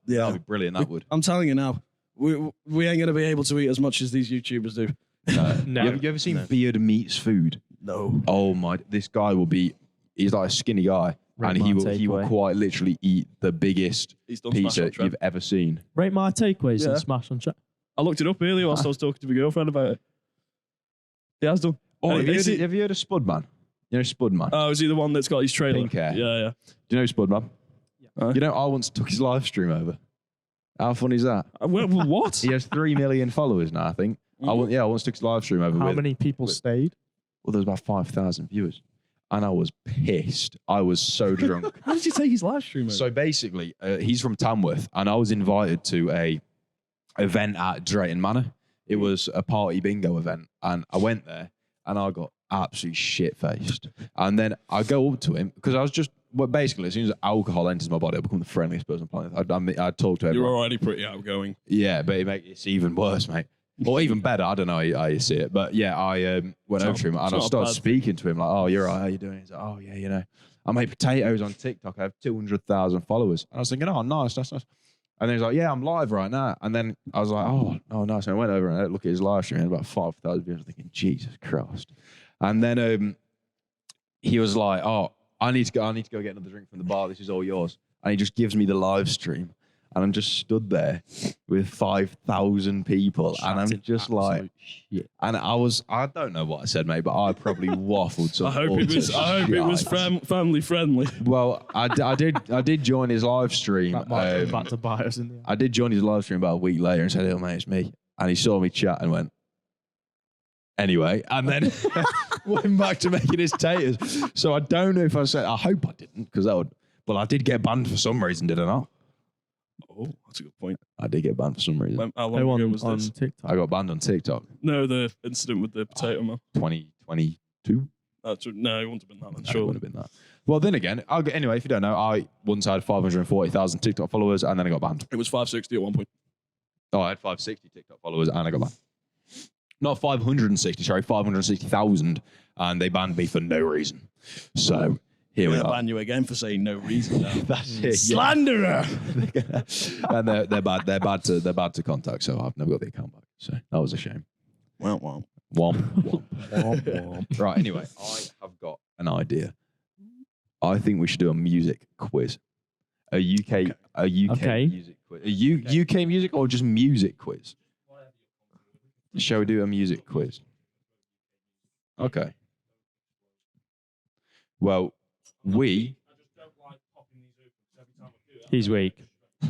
brilliant. That would. I'm telling you now, we ain't gonna be able to eat as much as these YouTubers do. No. You ever seen No. Beard Meets Food? No. Oh my! This guy will be. He's like a skinny guy, Rate and my he will takeaway. quite literally eat the biggest He's done Smash pizza on Track. you've ever seen. Rate my takeaways Yeah. and smash on track. I looked it up earlier whilst I was talking to my girlfriend about it. He has done. Oh, And have is it- you heard of Spudman? You know Spudman? Oh, is he the one that's got his trailer? Pink hair. Yeah. Do you know Spudman? Yeah. You know, I once took his live stream over. How funny is that? What? He has 3 million followers now, I think. I once took his live stream over. How with, many people stayed? Well, there was about 5,000 viewers, and I was pissed. I was so drunk. How did you take his live stream? So basically, he's from Tamworth, and I was invited to a event at Drayton Manor. It was a party bingo event, and I went there, and I got absolutely shit-faced. And then I go up to him, because I was just, well, basically, as soon as alcohol enters my body, I become the friendliest person on the planet. I talk to everyone. You're already pretty outgoing. Yeah, but it's even worse, mate. Or even better. I don't know how you see it. But yeah, I went over to him and I started speaking to him like, oh, you're right. How you doing? He's like, oh, yeah, you know, I make potatoes on TikTok. I have 200,000 followers. And I was thinking, oh, nice. That's nice. And then he's like, yeah, I'm live right now. And then I was like, oh, nice. And I went over and I looked at his live stream and about 5,000 views. I was thinking, Jesus Christ. And then he was like, oh, I need to go get another drink from the bar. This is all yours. And he just gives me the live stream. And I'm just stood there with 5,000 people. And I'm just like, shit. and I don't know what I said, mate, but I probably waffled some. I hope it was family friendly. Well, I did join his live stream. That might come back to bite us in the end. I did join his live stream about a week later and said, "Oh mate, it's me." And he saw me chat and went, "Anyway," and then went back to making his taters. So I don't know if I said. I hope I didn't, because that would. But I did get banned for some reason, did I not? Oh, that's a good point. I did get banned for some reason. How long ago was on this? TikTok. I got banned on TikTok. No, the incident with the potato man. 2022. No, it wouldn't have been that then, No, it surely. wouldn't have been that. Well, then again, anyway, if you don't know, I once had 540,000 TikTok followers and then I got banned. It was 560 at one point. Oh, I had 560 TikTok followers and I got banned. Not 560, sorry, 560,000. And they banned me for no reason. So here we We're are. ban you again for saying no reason. That's it. Slanderer! And they're bad to contact, so I've never got the account back. So that was a shame. Well, well. Womp, womp, womp, womp. Right, anyway, I have got an idea. I think we should do a music quiz. A UK Okay. music quiz. A UK music or just music quiz? Shall we do a music quiz? Okay. Well, He's weak.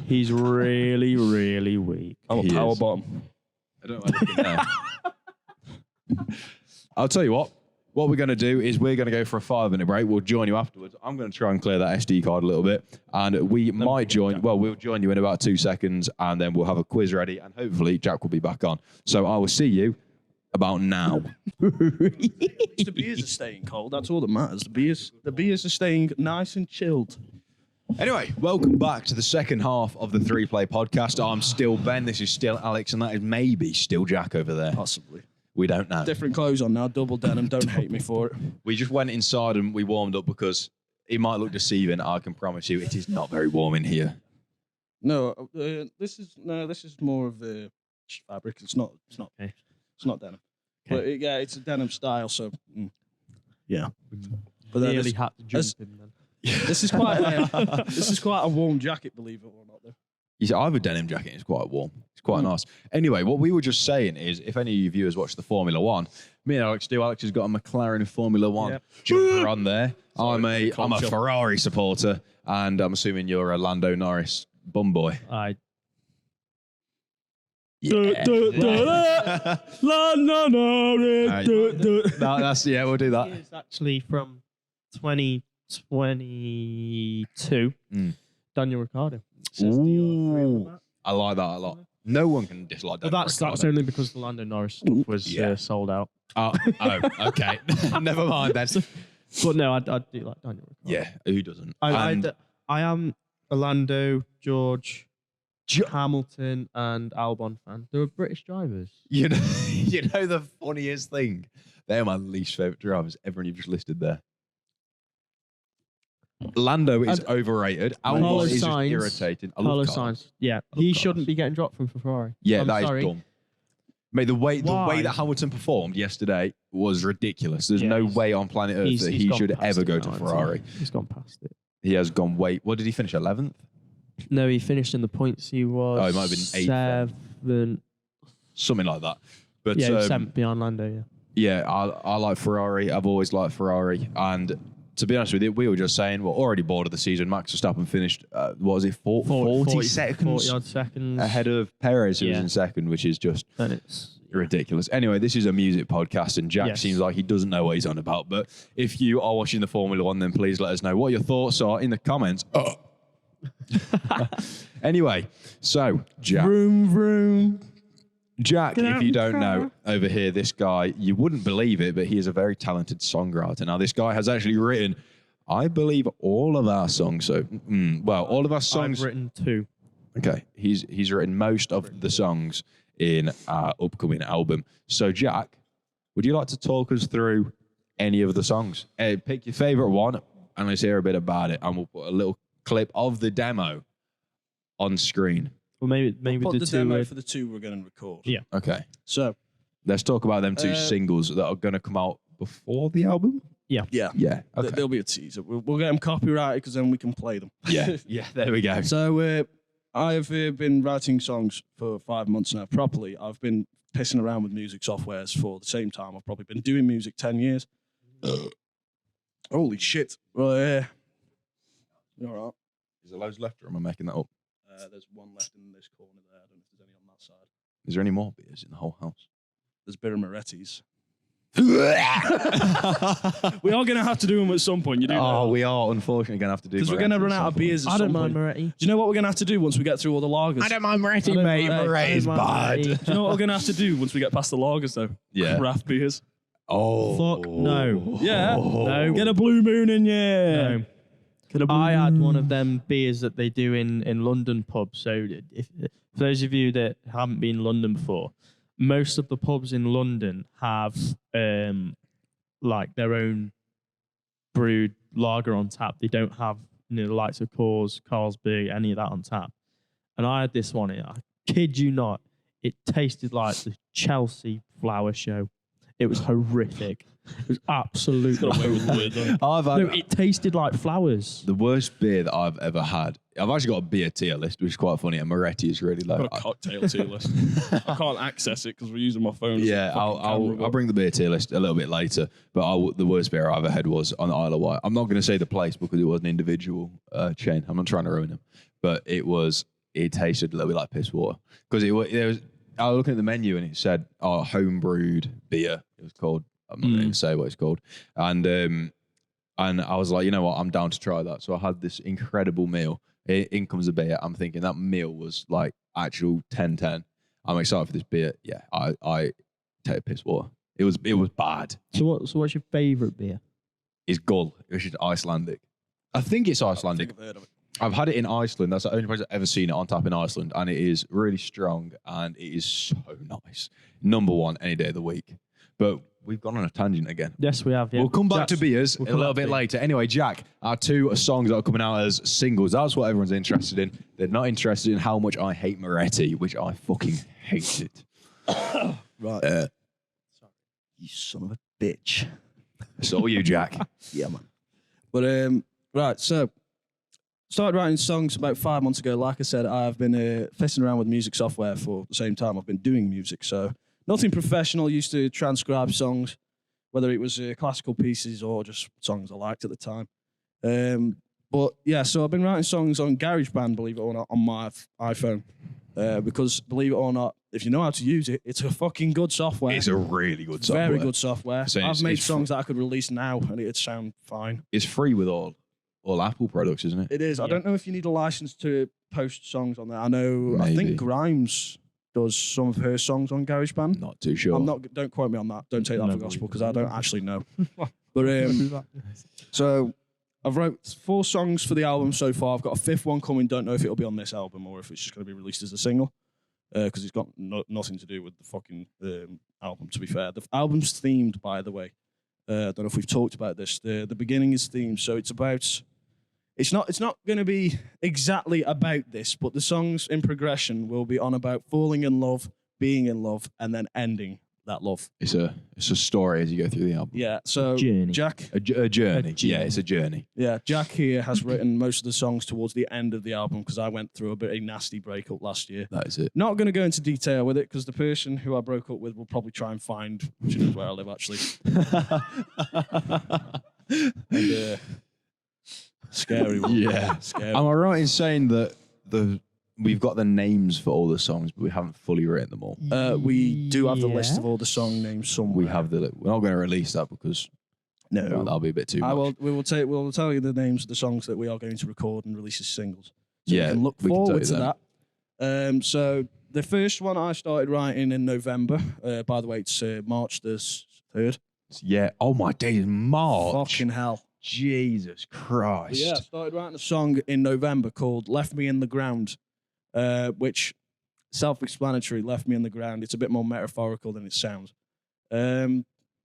He's really, really weak. I'm a He power is. bomb. I don't know what I now. I'll tell you what. What we're going to do is we're going to go for a 5-minute break. We'll join you afterwards. I'm going to try and clear that SD card a little bit. And we might join. Well, we'll join you in about 2 seconds and then we'll have a quiz ready. And hopefully Jack will be back on. So I will see you about now. The beers are staying cold. That's all that matters. The beers are staying nice and chilled. Anyway, welcome back to the second half of the 3play podcast. I'm still Ben. This is still Alex. And that is maybe still Jack over there. Possibly. We don't know. Different clothes on now, double denim. Don't hate me for it. We just went inside and we warmed up because it might look deceiving. I can promise you it is not very warm in here. No, this is more of the fabric. It's not Okay. It's not denim. Okay. But yeah, it's a denim style. So yeah. But Nearly this, had to jump him then. this is quite a warm jacket, believe it or not. Though. You see, I have a denim jacket. It's quite warm. It's quite nice. Anyway, what we were just saying is, if any of you viewers watch the Formula One, me and Alex do. Alex has got a McLaren Formula One jumper on there. I'm a Ferrari supporter, and I'm assuming you're a Lando Norris bum boy. Yeah. No, that's we'll do that. It's actually from 2022. Daniel Ricciardo. Ooh, I like that a lot. No one can dislike that. But that's only because the Lando Norris stuff was sold out. Oh, okay. Never mind then. But no, I do like Daniel Ricciardo. Yeah, who doesn't? I am a Lando, George, Hamilton, and Albon fan. They were British drivers. You know the funniest thing? They're my least favourite drivers. Everyone you've just listed there. Lando is overrated. Albon is just irritating. I love Carlos Carlos. Sainz. Yeah, he shouldn't be getting dropped from Ferrari. Yeah, I'm that is sorry. dumb. Mate, the way Why? that Hamilton performed yesterday was ridiculous. There's Yeah, no way on planet Earth that he gone should past ever it go now, to hasn't Ferrari. He's gone past it. He has gone way. What did he finish? 11th? No, he finished in the points. He was. Oh, he might have been eighth then. 7th. Something like that. But Yeah, he was 7th behind Lando. Yeah. yeah, I like Ferrari. I've always liked Ferrari. And to be honest with you, we were just saying, well, already bored of the season. Max Verstappen finished, what was it, 40 seconds 40 odd seconds ahead of Perez, who was Yeah. in second, which is just And it's ridiculous. Anyway, this is a music podcast, and Jack Yes. seems like he doesn't know what he's on about. But if you are watching the Formula One, then please let us know what your thoughts are in the comments. Anyway, so Jack. Vroom, vroom. Jack, Get out if you the don't car. know, over here, this guy, you wouldn't believe it, but he is a very talented songwriter. Now, this guy has actually written, I believe, all of our songs. So, all of our songs. I've written 2. Okay, he's written most of the songs in our upcoming album. So, Jack, would you like to talk us through any of the songs? Pick your favorite one, and let's hear a bit about it, and we'll put a little clip of the demo on screen. Well, maybe Put the the 2. demo for the 2 we're going to record. Yeah. Okay, So, let's talk about them 2 singles that are going to come out before the album. yeah. Yeah, okay. There'll be a teaser. We'll get them copyrighted because then we can play them. Yeah, yeah, there we go. So I've been writing songs for 5 months now properly. I've been pissing around with music softwares for the same time. I've probably been doing music 10 years. Holy shit. Well, you all right? Is there loads left, or am I making that up? There's one left in this corner there. I don't know if there's any on that side. Is there any more beers in the whole house? There's Birra Moretti's. We are going to have to do them at some point. You do know. We are unfortunately going to have to do Because we're going to run out of beers at I some don't mind point. Moretti. Do you know what we're going to have to do once we get through all the lagers? I don't mind Moretti, I don't mate. mind- Moretti's I don't mind bad. Moretti. Do you know what we're going to have to do once we get past the lagers, though? Yeah. Craft beers. Oh. Fuck no. Yeah. No. Get a Blue Moon in, yeah. No. I had one of them beers that they do in London pubs. So if for those of you that haven't been in London before, most of the pubs in London have like their own brewed lager on tap. They don't have the likes of Coors, Carlsberg, any of that on tap. And I had this one. I kid you not, it tasted like the Chelsea flower show. It was horrific. It was absolutely horrific. I've had No, it tasted like flowers. the worst beer that I've ever had. I've actually got a beer tier list, which is quite funny, and Moretti is really low. I've got a cocktail tier list. I can't access it because we're using my phone. as a Yeah, fucking camera, I'll bring the beer tier list a little bit later. But the worst beer I ever had was on the Isle of Wight. I'm not going to say the place because it was an individual chain. I'm not trying to ruin them, but it tasted a little bit like piss water because I was looking at the menu and it said home brewed beer. It was called. I'm not going to even say what it's called. And I was like, you know what, I'm down to try that. So I had this incredible meal. In comes the beer. I'm thinking that meal was like actual 10-10. I'm excited for this beer. Yeah, I take a piss water. It was bad. So what's your favourite beer? It's Gull, which is Icelandic. I think it's Icelandic. I've heard of it. I've had it in Iceland. That's the only place I've ever seen it on tap in Iceland. And it is really strong and it is so nice. Number one any day of the week. But we've gone on a tangent again. Yes, we have. Yeah. We'll come back to beers we'll a come little back bit to later. Anyway, Jack, our 2 songs that are coming out as singles, that's what everyone's interested in. They're not interested in how much I hate Moretti, which I fucking hate it. Right. Sorry. You son of a bitch. So are you, Jack. Yeah, man. But right, so started writing songs about 5 months ago. Like I said, I've been fessing around with music software for the same time I've been doing music. So nothing professional. Used to transcribe songs, whether it was classical pieces or just songs I liked at the time. But yeah, so I've been writing songs on GarageBand, believe it or not, on my iPhone. Because believe it or not, if you know how to use it, it's a fucking good software. It's a really good software. Very good software. So I've made it's songs that I could release now and it'd sound fine. It's free with all Apple products, isn't it? It is. I don't know if you need a license to post songs on there. I know. I Maybe. think Grimes does some of her songs on GarageBand. Not too sure. I'm not. Don't quote me on that. Don't take that No, for gospel we- because I don't actually know. But so I've wrote 4 songs for the album so far. I've got a 5th one coming. Don't know if it'll be on this album or if it's just going to be released as a single because it's got nothing to do with the fucking album. To be fair, the album's themed, by the way. I don't know if we've talked about this. The beginning is themed, so it's about. It's not going to be exactly about this, but the songs in progression will be on about falling in love, being in love, and then ending that love. It's a story as you go through the album. Yeah. So Journey. Jack. A journey. A journey. Yeah, it's a journey. Yeah, Jack here has written most of the songs towards the end of the album because I went through a bit of a nasty breakup last year. That is it. Not going to go into detail with it because the person who I broke up with will probably try and find which is where I live actually. And, scary one. Yeah. Scary. Am I right in saying that we've got the names for all the songs, but we haven't fully written them all? We do have the list Yeah. of all the song names somewhere. We have we're not going to release that because No. that'll be a bit too much. We will tell you the names of the songs that we are going to record and release as singles. So Yeah, you can look we can tell forward you to that. So the first one I started writing in November. By the way, it's March the 3rd. Yeah. Oh my days, March. Fucking hell. Jesus But Christ. yeah, I started writing a song in November called Left Me in the Ground, which, self-explanatory, left me in the ground. It's a bit more metaphorical than it sounds.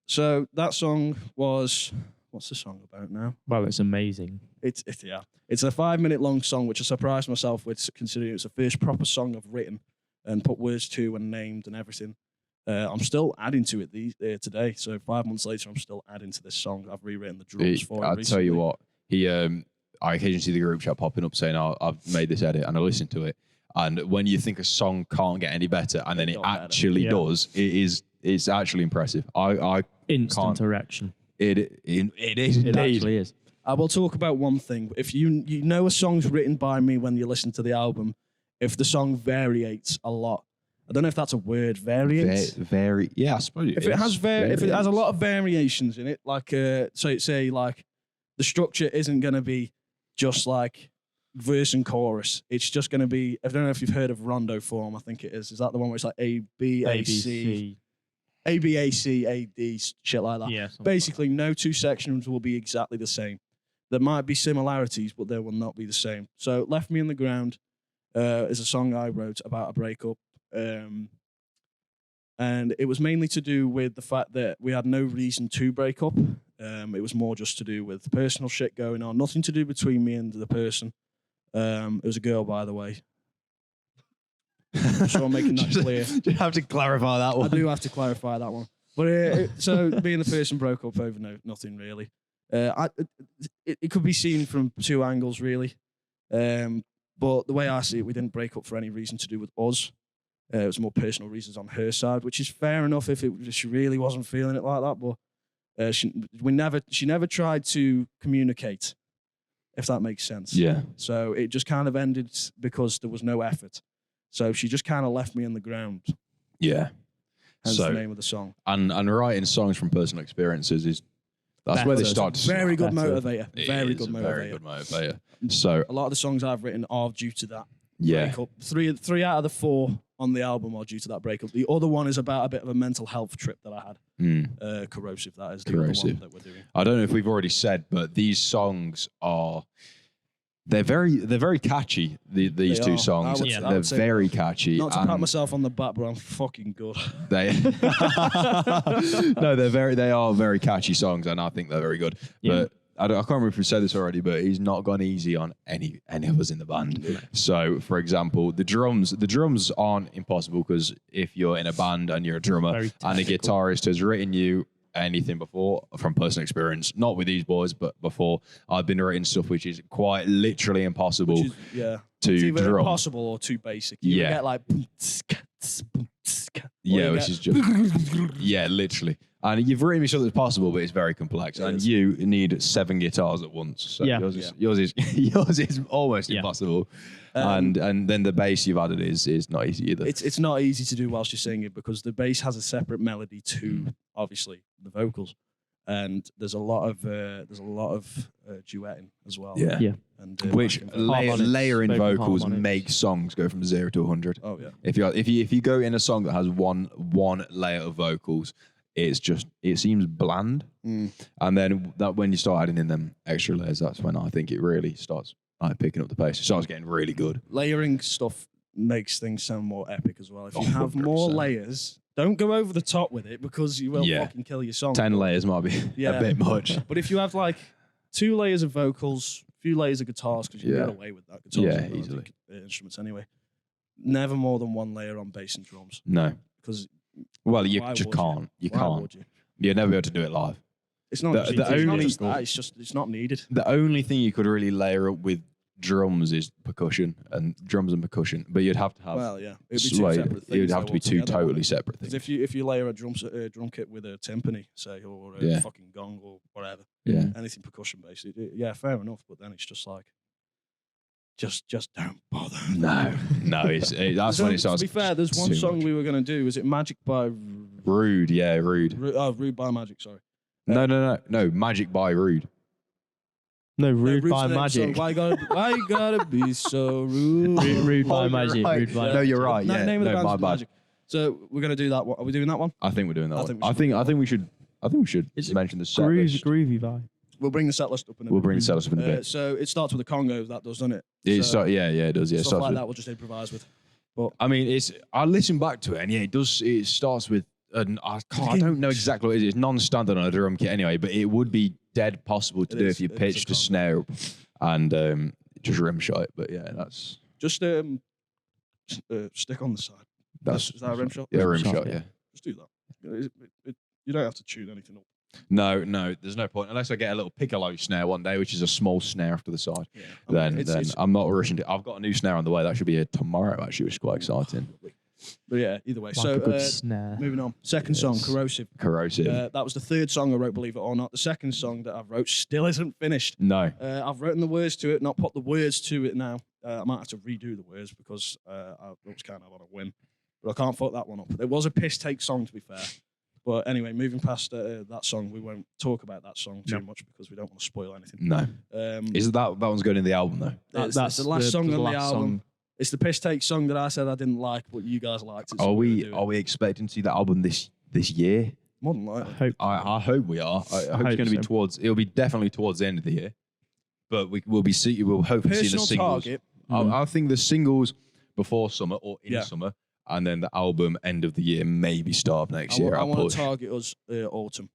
So that song was... What's the song about now? Well, it's amazing. It's a 5-minute long song, which I surprised myself with, considering it's the first proper song I've written and put words to and named and everything. I'm still adding to it today. So 5 months later, I'm still adding to this song. I've rewritten the drums for it I'll recently. tell you what. I occasionally see the group chat popping up saying, "Oh, I've made this edit," and I listen to it. And when you think a song can't get any better, and then it actually does, it's actually impressive. I Instant can't. erection. It is It indeed. actually is. I will talk about one thing. If you know a song's written by me when you listen to the album, if the song variates a lot, I don't know if that's a word, variates. Very, yeah, I suppose. If it has a lot of variations in it, like say like the structure isn't going to be just like verse and chorus. It's just going to be. I don't know if you've heard of rondo form. I think it is. Is that the one where it's like A B A C A B A C A D shit like that? Yeah. Basically, no two sections will be exactly the same. There might be similarities, but they will not be the same. So, "Left Me in the Ground" is a song I wrote about a breakup. And it was mainly to do with the fact that we had no reason to break up. It was more just to do with personal shit going on. Nothing to do between me and the person. It was a girl, by the way. So I'm making that clear. You have to clarify that one. I do have to clarify that one. But so me and the person broke up over nothing really. It could be seen from two angles really. But the way I see it, we didn't break up for any reason to do with us. It was more personal reasons on her side, which is fair enough if she really wasn't feeling it like that. But she never tried to communicate, if that makes sense. Yeah. So it just kind of ended because there was no effort. So she just kind of left me in the ground. Yeah. Hence So the name of the song. and writing songs from personal experiences that's where they start to Very good better. motivator. It Very is good a motivator. Very good motivator. So A lot of the songs I've written are due to that yeah. breakup. Three out of the 4 on the album are due to that breakup. The other one is about a bit of a mental health trip that I had. Corrosive, that is the other Corrosive. one that we're doing. I don't know if we've already said, but these songs they're very catchy. These They two are. songs, I would they're say- very catchy. Not to pat and myself on the back, but I'm fucking good. They no, they are very catchy songs, and I think they're very good. Yeah. But I can't remember if we said this already, but he's not gone easy on any of us in the band. So, for example, the drums aren't impossible because if you're in a band and you're a drummer Very and a technical. guitarist has written you anything before from personal experience, not with these boys, but before, I've been writing stuff which is quite literally impossible Which is, yeah. to It's either drum. impossible or too basic. You Yeah. get like... Yeah, which is just yeah, literally. And you've written me something that's possible, but it's very complex, It and is. you need 7 guitars at once. So Yeah. yours is almost Yeah. impossible. And then the bass you've added is not easy either. It's not easy to do whilst you're singing because the bass has a separate melody to obviously the vocals, and there's a lot of duetting as well. Yeah. Yeah. And Which backing vocals. Harmonics, layering vocal vocals harmonics. make songs go from 0 to 100. Oh yeah. If you go in a song that has one layer of vocals, it seems bland. And then that when you start adding in them extra layers, that's when I think it really starts picking up the pace. It starts getting really good. Layering stuff makes things sound more epic as well. If you have more 100%. layers, don't go over the top with it because you will Yeah. fucking kill your song. 10 layers might be Yeah. a bit much. But if you have like 2 layers of vocals, a few layers of guitars, because you can Yeah. get away with that. Guitars Yeah, are, I easily. think, instruments anyway. never more than one layer on bass and drums. No. Because Well, you why just would can't. You why can't. would you? You'll never be able to do it live. It's not The- just, the it's not only- just that. It's just it's not needed. The only thing you could really layer up with drums is percussion and drums and percussion, but you'd have to have. Well, yeah, it'd be two separate things. It would have to be two altogether, totally wouldn't it? separate 'Cause things. if you layer a drum kit with a timpani, say, or a Yeah. fucking gong or whatever, Yeah. anything percussion based, yeah, fair enough. But then it's just like, just don't bother. No, that's when it starts. To be fair, there's one too song much. we were gonna do. Was it Magic by Rude, yeah, Rude. Rude by Magic? Sorry. No, Magic by Rude. No, Rude Rude's by name, Magic. So why you gotta be so rude? Rude by Oh, you're Magic. right. Rude by No, you're right. No, Yeah, name of the no, my band's bad. Magic. So we're gonna do that one. Are we doing that one? I think we're doing that I one. think we I should think do I that think we should. I think we should Is it mention the set list. groovy vibe. We'll bring the set list up in a We'll bit. bring the set list up in a bit. So it starts with a congo. That does, doesn't it? It So it does. Yeah, it stuff starts like with. that. We'll just improvise with. I mean, I listen back to it, and yeah, it does. It starts with. I don't know exactly what it is. It's non-standard on a drum kit anyway, but it would be dead possible to It do is- if you it is a pitched a concept. snare up and just rim shot it. But yeah, that's Just stick on the side. that's Is that a rim shot? yeah, rim shot, shot. yeah. Yeah. Just do that. You don't have to tune anything up. No, there's no point unless I get a little piccolo snare one day, which is a small snare off to the side. Yeah. Then I'm not rushing to. I've got a new snare on the way. That should be here tomorrow, actually, which is quite exciting. But yeah, either way. Like So a good snare. moving on. Second song, Yes. Corrosive. Corrosive. That was the third song I wrote, believe it or not. The second song that I've wrote still isn't finished. No. I've written the words to it, not put the words to it now. I might have to redo the words because I was kind of on a whim. But I can't fuck that one up. It was a piss take song, to be fair. But anyway, moving past that song, we won't talk about that song too much because we don't want to spoil anything. No. Is that one's going in the album though? That's the last song on the last album. song. It's the piss take song that I said I didn't like, but you guys liked it. so Are we're we gonna do it. expecting to see that album this year? More than likely. Hope. I hope we are. I hope it's hope going to be so. towards. It'll be definitely towards the end of the year, but we'll hopefully see the Personal singles. target. I think the singles before summer or in Yeah. summer, and then the album end of the year, maybe start of next year. I I'll want push. to target us autumn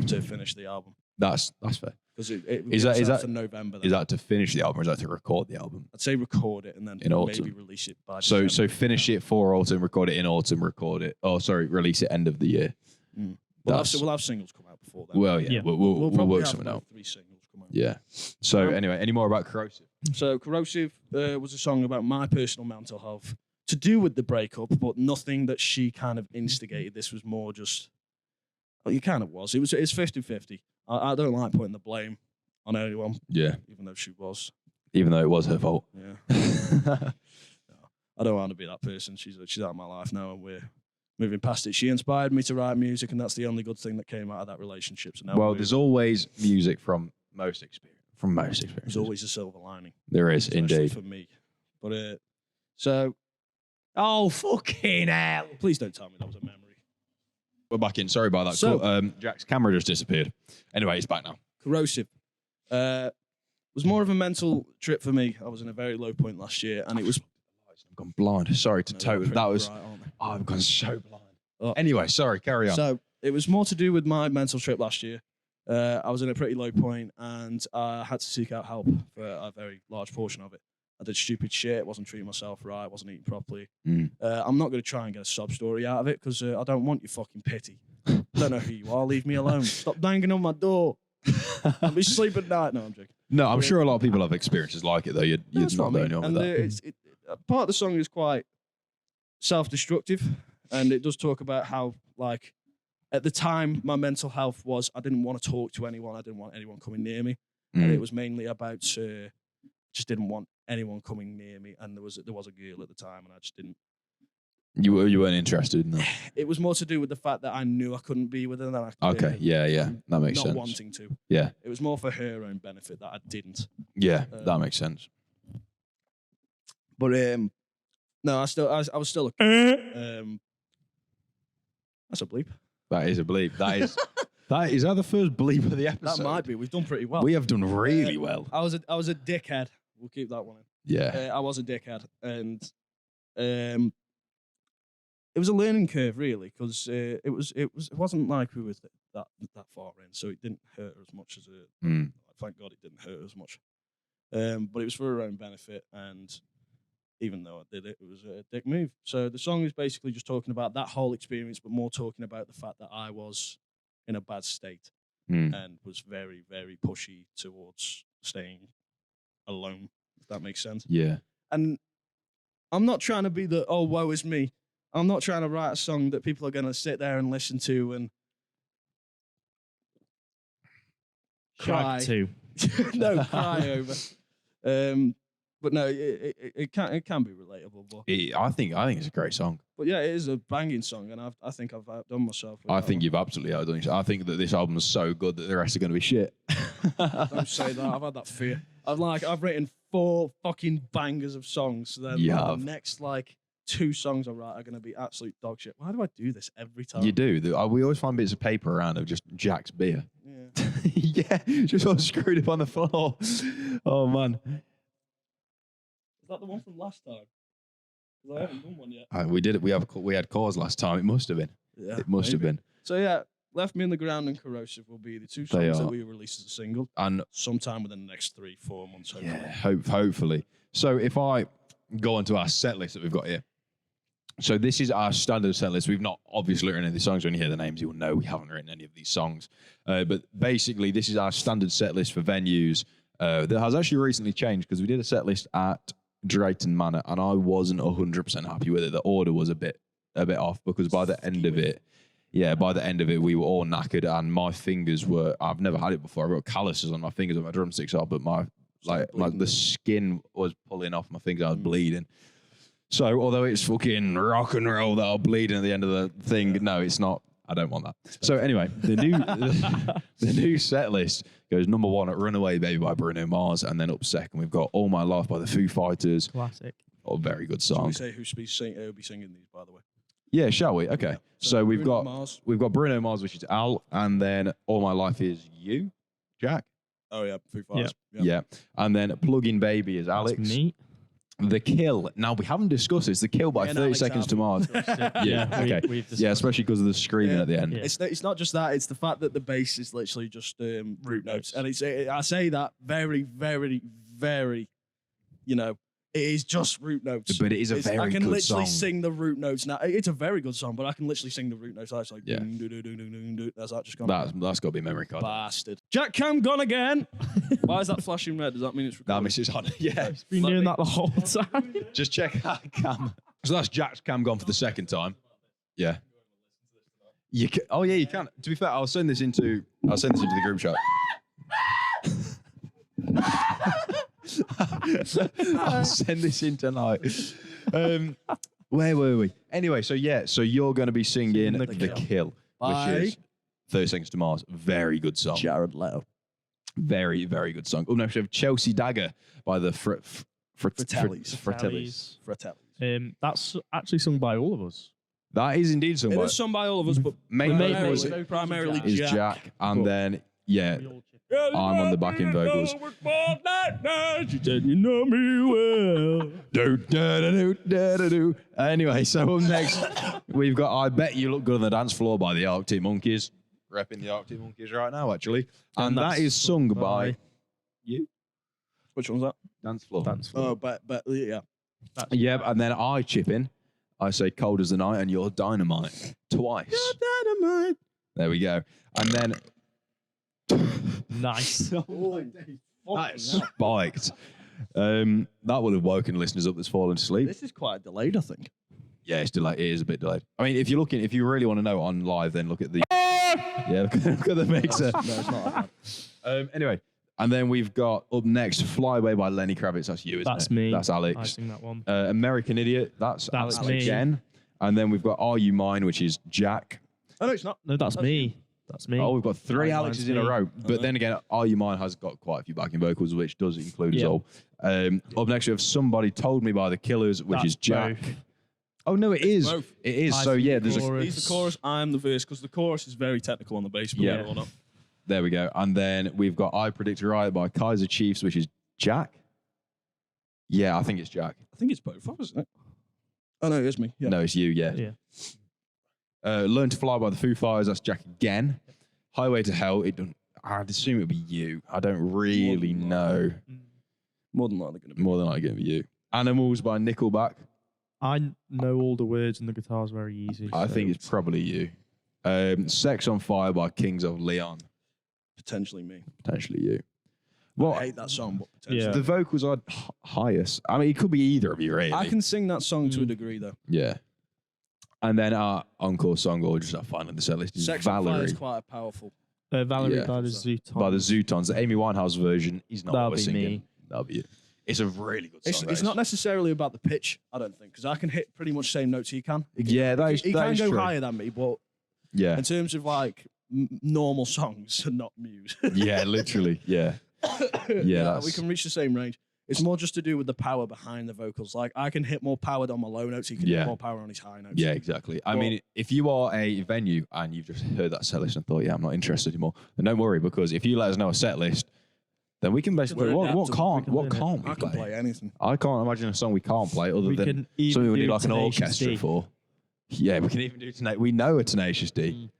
to finish the album That's fair. because it Is that- gets is out that- for November. Is then. that to finish the album, or is that to record the album? I'd say record it and then In autumn. maybe release it by So December. finish it for autumn, record it in autumn, release it end of the year. We'll That's- have singles come out before then. Well, yeah, Yeah. we'll probably work have something about out. 3 singles come out. Yeah. So Um, anyway, any more about Corrosive? So Corrosive was a song about my personal mental health to do with the breakup, but nothing that she kind of instigated. This was more just, well, it kind of was. It's 50-50. I don't like putting the blame on anyone, Yeah. even though she was. Even though it was her fault. Yeah. I don't want to be that person. She's out of my life now, and we're moving past it. She inspired me to write music, and that's the only good thing that came out of that relationship. So now Well, we're- there's always music from most experience. there's always a silver lining. There is especially indeed. for me. But so Oh, fucking hell. please don't tell me that was a memory. We're back in. Sorry about that. So- Cool. Jack's camera just disappeared. Anyway, it's back now. Corrosive was more of a mental trip for me. I was in a very low point last year, and it was I've gone blind. Sorry to No, total. they're That pretty was. bright, aren't they? Oh, I've gone so blind. Oh. Anyway, sorry. Carry on. So it was more to do with my mental trip last year. I was in a pretty low point, and I had to seek out help for a very large portion of it. I did stupid shit, wasn't treating myself right, wasn't eating properly. Mm. I'm not going to try and get a sob story out of it because I don't want your fucking pity. I don't know who you are. Leave me alone. Stop banging on my door. I'll be sleeping at night. No, I'm joking. No, I'm sure a lot of people have experiences like it though. You're No, it's not the me. only one And with that. part of the song is quite self-destructive, and it does talk about how, like, at the time, my mental health was I didn't want to talk to anyone. I didn't want anyone coming near me, and it was mainly about just didn't want anyone coming near me. And there was a girl at the time, and I just didn't. You weren't interested in that. It was more to do with the fact that I knew I couldn't be with her. Than I, Okay. Yeah. That makes not sense. wanting to. Yeah. It was more for her own benefit that I didn't. Yeah. That makes sense. But no, I was still that's a bleep. That is a bleep. That is that the first bleep of the episode. That might be. We've done pretty well. We have done really well. I was a dickhead. We'll keep that one in. Yeah. I was a dickhead, and it was a learning curve really, because it wasn't like we were that far in, so it didn't hurt as much as it. Mm. Thank God it didn't hurt as much. But it was for her own benefit, and even though I did it, it was a dick move. So the song is basically just talking about that whole experience, but more talking about the fact that I was in a bad state and was very, very pushy towards staying alone, if that makes sense. Yeah. And I'm not trying to be the, oh, woe is me. I'm not trying to write a song that people are going to sit there and listen to and cry. Too. No, cry over. But no, it can be relatable. But I think it's a great song. But yeah, it is a banging song, and I think I've outdone myself. I think you've absolutely outdone yourself. I think that this album is so good that the rest are going to be shit. Don't say that. I've had that fear. I've written 4 fucking bangers of songs. So then the next 2 songs I write are going to be absolute dog shit. Why do I do this every time? You do. We always find bits of paper around of just Jack's beer. Yeah. Yeah, just all screwed up on the floor. Oh man. Is that the one from last time? Because I haven't done one yet. We did it. We had Cause last time. It must have been. Yeah, it must have been. So yeah, Left Me in the Ground and Corrosive will be the 2 songs that we release as a single, and sometime within the next 3-4 months. Hopefully. Yeah, hopefully. So if I go onto our set list that we've got here. So this is our standard set list. We've not obviously written any of these songs. When you hear the names, you will know we haven't written any of these songs. But basically, this is our standard set list for venues that has actually recently changed because we did a set list at Drayton Manor and I wasn't 100% happy with it. The order was a bit off because by the end of it, we were all knackered and my fingers were, I've never had it before. I've got calluses on my fingers where my drumsticks are, but the skin was pulling off my fingers. I was bleeding. So although it's fucking rock and roll that I'll bleed at the end of the thing, no, it's not. I don't want that. So anyway, the new set list goes number 1 at Runaway Baby by Bruno Mars, and then up second we've got All My Life by the Foo Fighters. Classic. Oh, very good song. Shall we say who'll be singing these, by the way? Yeah, shall we? Okay. So we've got Bruno Mars, which is Al, and then All My Life is you, Jack. Oh yeah, Foo Fighters. Yeah. And then Plug-in Baby is Alex. That's me. The Kill. Now, we haven't discussed this. The Kill by 30 Seconds to Mars. Okay. Yeah, especially because of the screaming at the end. Yeah. It's not just that. It's the fact that the bass is literally just root notes. And I say that very, very, very, it is just root notes. But it is a very good song. I can literally sing the root notes now. It's a very good song, but I can literally sing the root notes. That's like, that's that just gone. That's got to be memory card. Bastard. Jack Cam gone again. Why is that flashing red? Does that mean it's recording? That means it's on. Yeah. He's been doing that the whole time. Just check that cam. So that's Jack's cam gone for the second time. Yeah. You can, you can. To be fair, I'll send this into the group chat. I'll send this in tonight. Where were we? Anyway, so you're going to be singing The Kill, which is 30 Seconds to Mars. Very good song. Jared Leto. Very, very good song. Oh, no, we have Chelsea Dagger by the Fratellis. That's actually sung by all of us. That is indeed sung by. It is sung by all of us, but primarily is Jack. And then, I'm on the backing vocals. You know me well. Anyway, so up next, we've got I Bet You Look Good on the Dance Floor by the Arctic Monkeys. Repping the Arctic Monkeys right now, actually. And that is sung by you. Which one's that? Dance Floor. Oh, but yeah. Yeah, and then I chip in. I say Cold as the Night and You're Dynamite twice. You're dynamite. There we go. And then... Nice. That spiked. That would have woken listeners up that's fallen asleep. This is quite delayed, I think. Yeah, it's delayed. It is a bit delayed. I mean, if you really want to know on live, then look at the look at the mixer. No, it's not like that. Anyway, and then we've got up next Fly Away by Lenny Kravitz. That's you, isn't That's it? me. That's Alex. I sing that one. American Idiot. That's Alex me. again. And then we've got Are You Mine, which is Jack. Oh no, it's not. No, that's me. That's me. Oh, we've got 3 Alexes in a row. But Uh-huh. then again, Are You Mine has got quite a few backing vocals, which does include us all. Up next, we have Somebody Told Me by The Killers, which is Jack. Both. Oh, no, it is. both. It is. I So, think yeah, the there's a... chorus. He's the chorus, I'm the verse, because the chorus is very technical on the bass, believe it or not. There we go. And then we've got I Predict a Riot by Kaiser Chiefs, which is Jack. Yeah, I think it's Jack. I think it's both of us, isn't it? Oh no, it's me. Yeah. No, it's you, yeah. Learn to Fly by the Foo Fighters, that's Jack again. Highway to Hell, I'd assume it would be you. I don't really know. More than likely going to be. More than likely going to be you. Animals by Nickelback. I know all the words and the guitar's very easy. I so think it's probably you. Sex on Fire by Kings of Leon. Potentially me. Potentially you. I Well, hate that song, but potentially. Yeah. the vocals are highest. I mean, it could be either of you, really. I can sing that song to a degree, though. Yeah. And then our encore song, or just our final the set list, is Sex on Fire Valerie is quite a powerful. Valerie Yeah. by the Zootons. by the Zootons. The Amy Winehouse version is not That'll what we're be singing. me. That'll be it. It's a really good song. It's not necessarily about the pitch, I don't think, because I can hit pretty much same notes he can. Yeah, that is He that can is go true. higher than me, but Yeah. in terms of like normal songs and not Muse. Yeah, literally. Yeah. Yeah, that's... we can reach the same range. It's more just to do with the power behind the vocals. Like I can hit more power on my low notes. He can Yeah. hit more power on his high notes. Yeah, exactly. I mean, if you are a venue and you've just heard that set list and thought, yeah, I'm not interested anymore, then don't worry, because if you let us know a set list, then we can basically We're what adaptable. can't we I can play? play anything. I can't imagine a song we can't play other We than can even something we do need like an Tenacious orchestra D. for. Yeah, we can even do Tenacious. We know a Tenacious D.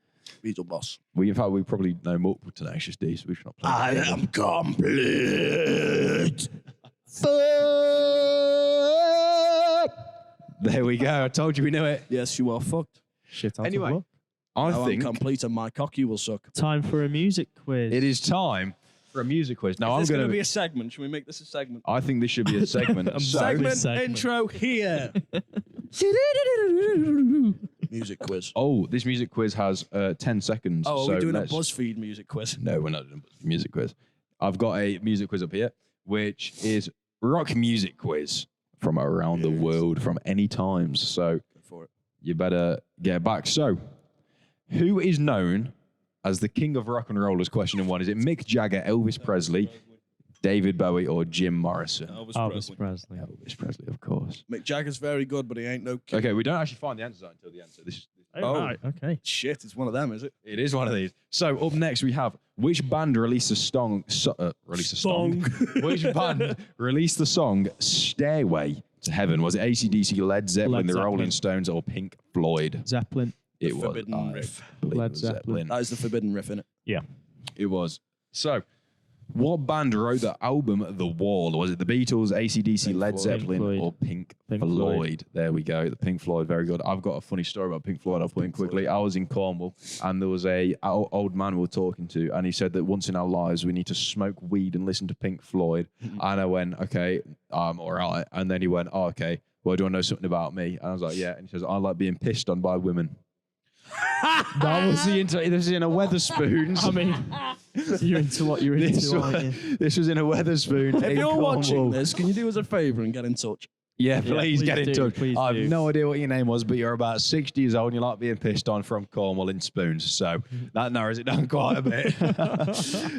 Beatle boss. In fact, we probably know multiple Tenacious D, so we should not play. I am complete. There we go. I told you we knew it. Yes, you are fucked. Shit out Anyway, of luck. I Now think I'm complete and my cock you will suck. Time for a music quiz. it is time for a music quiz. Now, Is this I'm going going to be to. a segment? Should we make this a segment? I think this should be a segment. So, Segment segment. intro here. Music quiz. oh, this music quiz has 10 seconds. Oh, are so we doing a let's- BuzzFeed music quiz? No, we're not doing a music quiz. I've got a music quiz up here, which is rock music quiz from around the world, from any times. So Go for it. you better get back. So, who is known as the king of rock and roll? Is question one. Is it Mick Jagger, Elvis Presley, David Bowie, or Jim Morrison? Elvis Presley. Elvis Presley, of course. Mick Jagger's very good, but he ain't no king. Okay, we don't actually find the answers out until the answer. Oh, right, okay. Shit, it's one of them, is it? It is one of these. So up next we have which band released a song? Which band released the song "Stairway to Heaven"? Was it AC/DC, Led Zeppelin, Led the Rolling Zeppelin. Stones, or Pink Floyd? Zeppelin. It was Forbidden I Riff. believe it Led was Zeppelin. That is the forbidden riff, innit? Yeah. It was. So, what band wrote the album "The Wall"? Was it the Beatles, AC/DC, Pink Led Floyd. Zeppelin, Pink Floyd. or Pink Pink Floyd? Floyd. There we go. The Pink Floyd, very good. I've got a funny story about Pink Floyd. I'll put in quickly. I was in Cornwall, and there was a old man we were talking to, and he said that once in our lives we need to smoke weed and listen to Pink Floyd. And I went, okay, I'm all right. And then he went, oh, okay. Well, do you want to know something about me? And I was like, yeah. And he says, I like being pissed on by women. That was the intro. This is in a Weatherspoons. I mean, you're into what you're This into, was, aren't you? this was in a Weatherspoons. If in you're watching Cornwall. this, can you do us a favour and get in touch? Yeah, please get in touch. please I do. have no idea what your name was, but you're about 60 years old and you like being pissed on from Cornwall in Spoons. So that narrows it down quite a bit.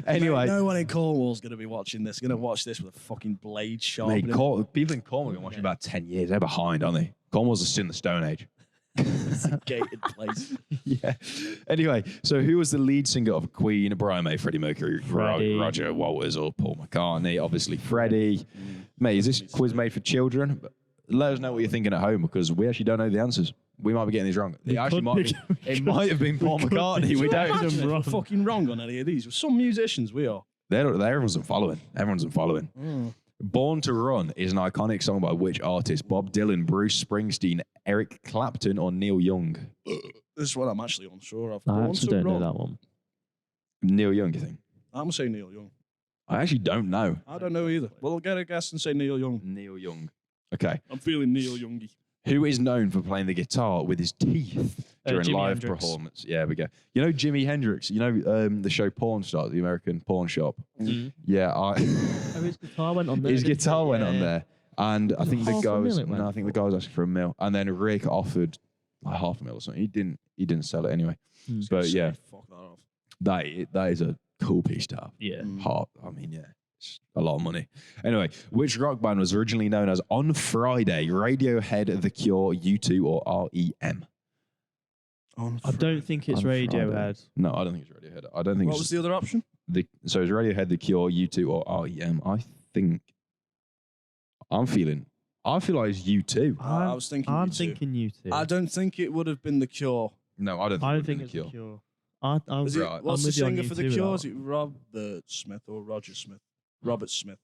Anyway, No one in Cornwall's going to be watching this. Going to watch this with a fucking blade sharp. mate, people in Cornwall have been watching about 10 years. They're behind, aren't they? Cornwall's still in the Stone Age. gated place. Yeah. Anyway, so who was the lead singer of Queen? Brian May, Freddie Mercury, Freddie. Roger Waters, or Paul McCartney? Obviously, Freddie. Mate, is this quiz made for children? Let us know what you're thinking at home, because we actually don't know the answers. We might be getting these wrong. It actually might be. It might have been Paul McCartney. We don't. Imagine if we're fucking wrong on any of these. With some musicians, we are. Everyone's following. Everyone's following. Born to Run is an iconic song by which artist? Bob Dylan, Bruce Springsteen, Eric Clapton, or Neil Young? This is what I'm actually unsure of. I Born actually to don't know Run. that one. Neil Young, you think? I'm going to say Neil Young. I actually don't know. I don't know either. Well, I'll get a guess and say Neil Young. Neil Young. Okay. I'm feeling Neil Youngy. Who is known for playing the guitar with his teeth during Jimi live Hendrix. performance? Yeah, we go. You know Jimi Hendrix? You know the show Pawn Stars, the American pawn shop? Yeah, Oh, his guitar went on there. his didn't guitar it? went Yeah, on yeah. there. And I think the half guy a was mil it went I think the guy was asking for $1 million. And then Rick offered like $500,000 or something. He didn't sell it anyway. But yeah, Fuck that off. that is a cool piece to have. Yeah. Heart. I mean, yeah. It's a lot of money. Anyway, which rock band was originally known as On Friday? Radiohead, The Cure, U2, or REM? I don't think it's On Friday. Radiohead. No, I don't think it's Radiohead. I don't think What it's was the other option? so it's Radiohead, The Cure, U2, or REM. I feel like it's U2. I was thinking I'm U2. thinking you two. I don't think it would have been The Cure. No, I don't think, I it don't would think be it's The the Cure. Cure. Is it, Right. what's I'm the with you on singer for The U2 Cure? with Is it Robert Smith or Roger Smith? Robert Smith.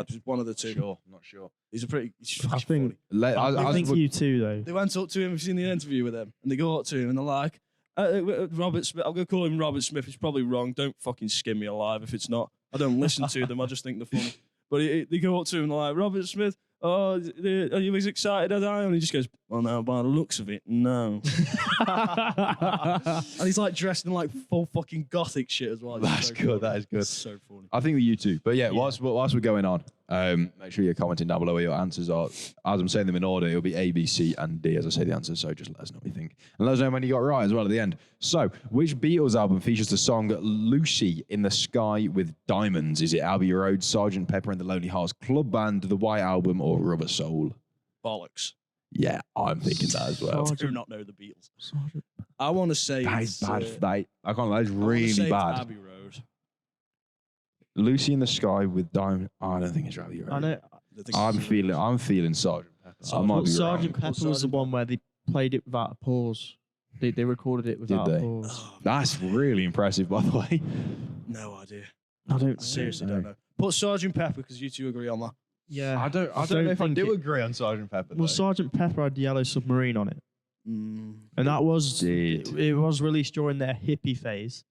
Just one of the two. Sure, I'm not sure. He's fucking I think funny. I think you too though. They went up to him, have you seen the interview with him? And they go up to him and they're like, Robert Smith, I'm going to call him Robert Smith. It's probably wrong. Don't fucking skin me alive if it's not. I don't listen to them. I just think they're funny. But they go up to him and they're like, Robert Smith, are you as excited as I am? And he just goes, well, no, by the looks of it, no. And he's like dressed in like full fucking gothic shit as well. That's so good. funny. That is good. It's so funny. I think with you too. But yeah, whilst we're going on, make sure you're commenting down below what your answers are. As I'm saying them in order, it'll be A, B, C, and D as I say the answers. So just let us know what you think. And let us know when you got right as well at the end. So, which Beatles album features the song Lucy in the Sky with Diamonds? Is it Abbey Road, Sgt. Pepper and the Lonely Hearts Club Band, The White Album, or Rubber Soul? Bollocks. Yeah, I'm thinking that as well. I do not know the Beatles. I want to say That it's is bad. I can't lie, it's I wanna really say it's bad. Abbey Road. Lucy in the Sky with Diamond. Oh, I don't think it's Abbey Road. I know. I'm feeling Sgt. Pepper. I might be Sgt. wrong. Pepper was the one where they played it without a pause. They recorded it without they? a pause. Oh, That's really impressive, by the way. no idea. I don't Seriously know. don't know. Put Sgt. Pepper because you two agree on that. Yeah. I don't know if I think do it- agree on Sgt. Pepper. Well, though. Sgt. Pepper had Yellow Submarine on it, Mm. and that was Did. it was released during their hippie phase.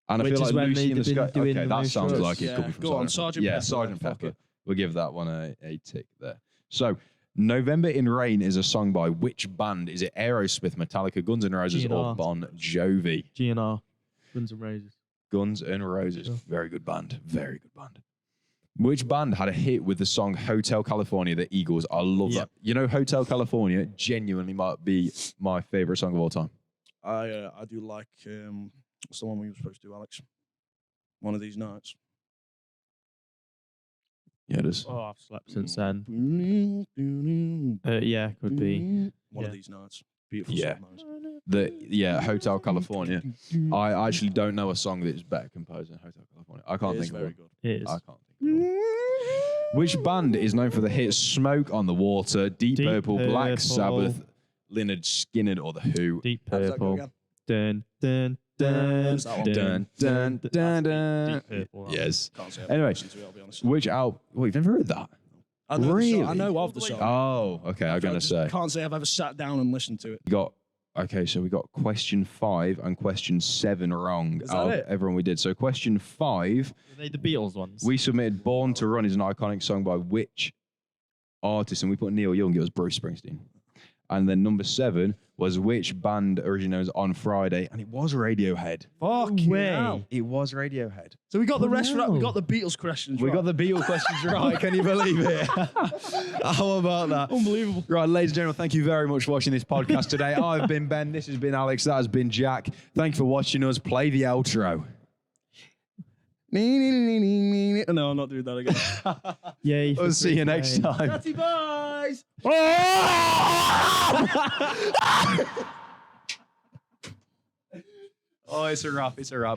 And I which feel is like when Lucy in the they'd Sky. been doing Okay, the that most sounds drugs. like it could be from Go on, Sgt. Sgt. Yeah, Pepper, Sgt. then, fuck Pepper. it. We'll give that one a tick there. So, November in Rain is a song by which band? Is it Aerosmith, Metallica, Guns N' Roses, or GNR. Bon Jovi? GNR, Guns N' Roses. Guns N' Roses. Yeah. Very good band. Very good band. Which band had a hit with the song Hotel California, the Eagles? I love Yeah. that. You know, Hotel California genuinely might be my favorite song of all time. I do like what's the one we were supposed to do, Alex? One of these nights. Yeah, it is. Oh, I've slept since then. Yeah, could be. One Yeah. of these nights. Beautiful Yeah. song, Hotel California. I actually don't know a song that is better composed than Hotel California. I can't It is think of very one. good. It is. I can't think of one. Which band is known for the hit Smoke on the Water, Deep Deep Purple, Black Purple. Sabbath, Lynyrd Skynyrd, or The Who? Deep How does that go Purple. again? Dun dun dun What's that one? Dun, dun, dun, dun. Deep Purple. Yes. Can't say I've Anyway, listened to it, I'll be honest. Which album? Well, you've never heard that? I know the Really? song. I know of the song. Oh, okay. I'm I going to just say. Can't say I've ever sat down and listened to it. So we got question 5 and question 7 wrong Is that out of it? everyone we did. So question 5, Were they the Beatles ones? we submitted Born to Run is an iconic song by which artist? And we put Neil Young, it was Bruce Springsteen. And then number 7 was which band originally known as On Friday? And it was Radiohead. Fucking way. hell. It was Radiohead. So we got the Oh, rest right. We no. got the Beatles questions We right. got the Beatles questions right. Can you believe it? How about that? Unbelievable. Right, ladies and gentlemen, thank you very much for watching this podcast today. I've been Ben. This has been Alex. That has been Jack. Thank you for watching us. Play the outro. No, I'm not doing that again. Yay. We'll see you next time. Natty boys! Oh, it's a wrap. It's a wrap.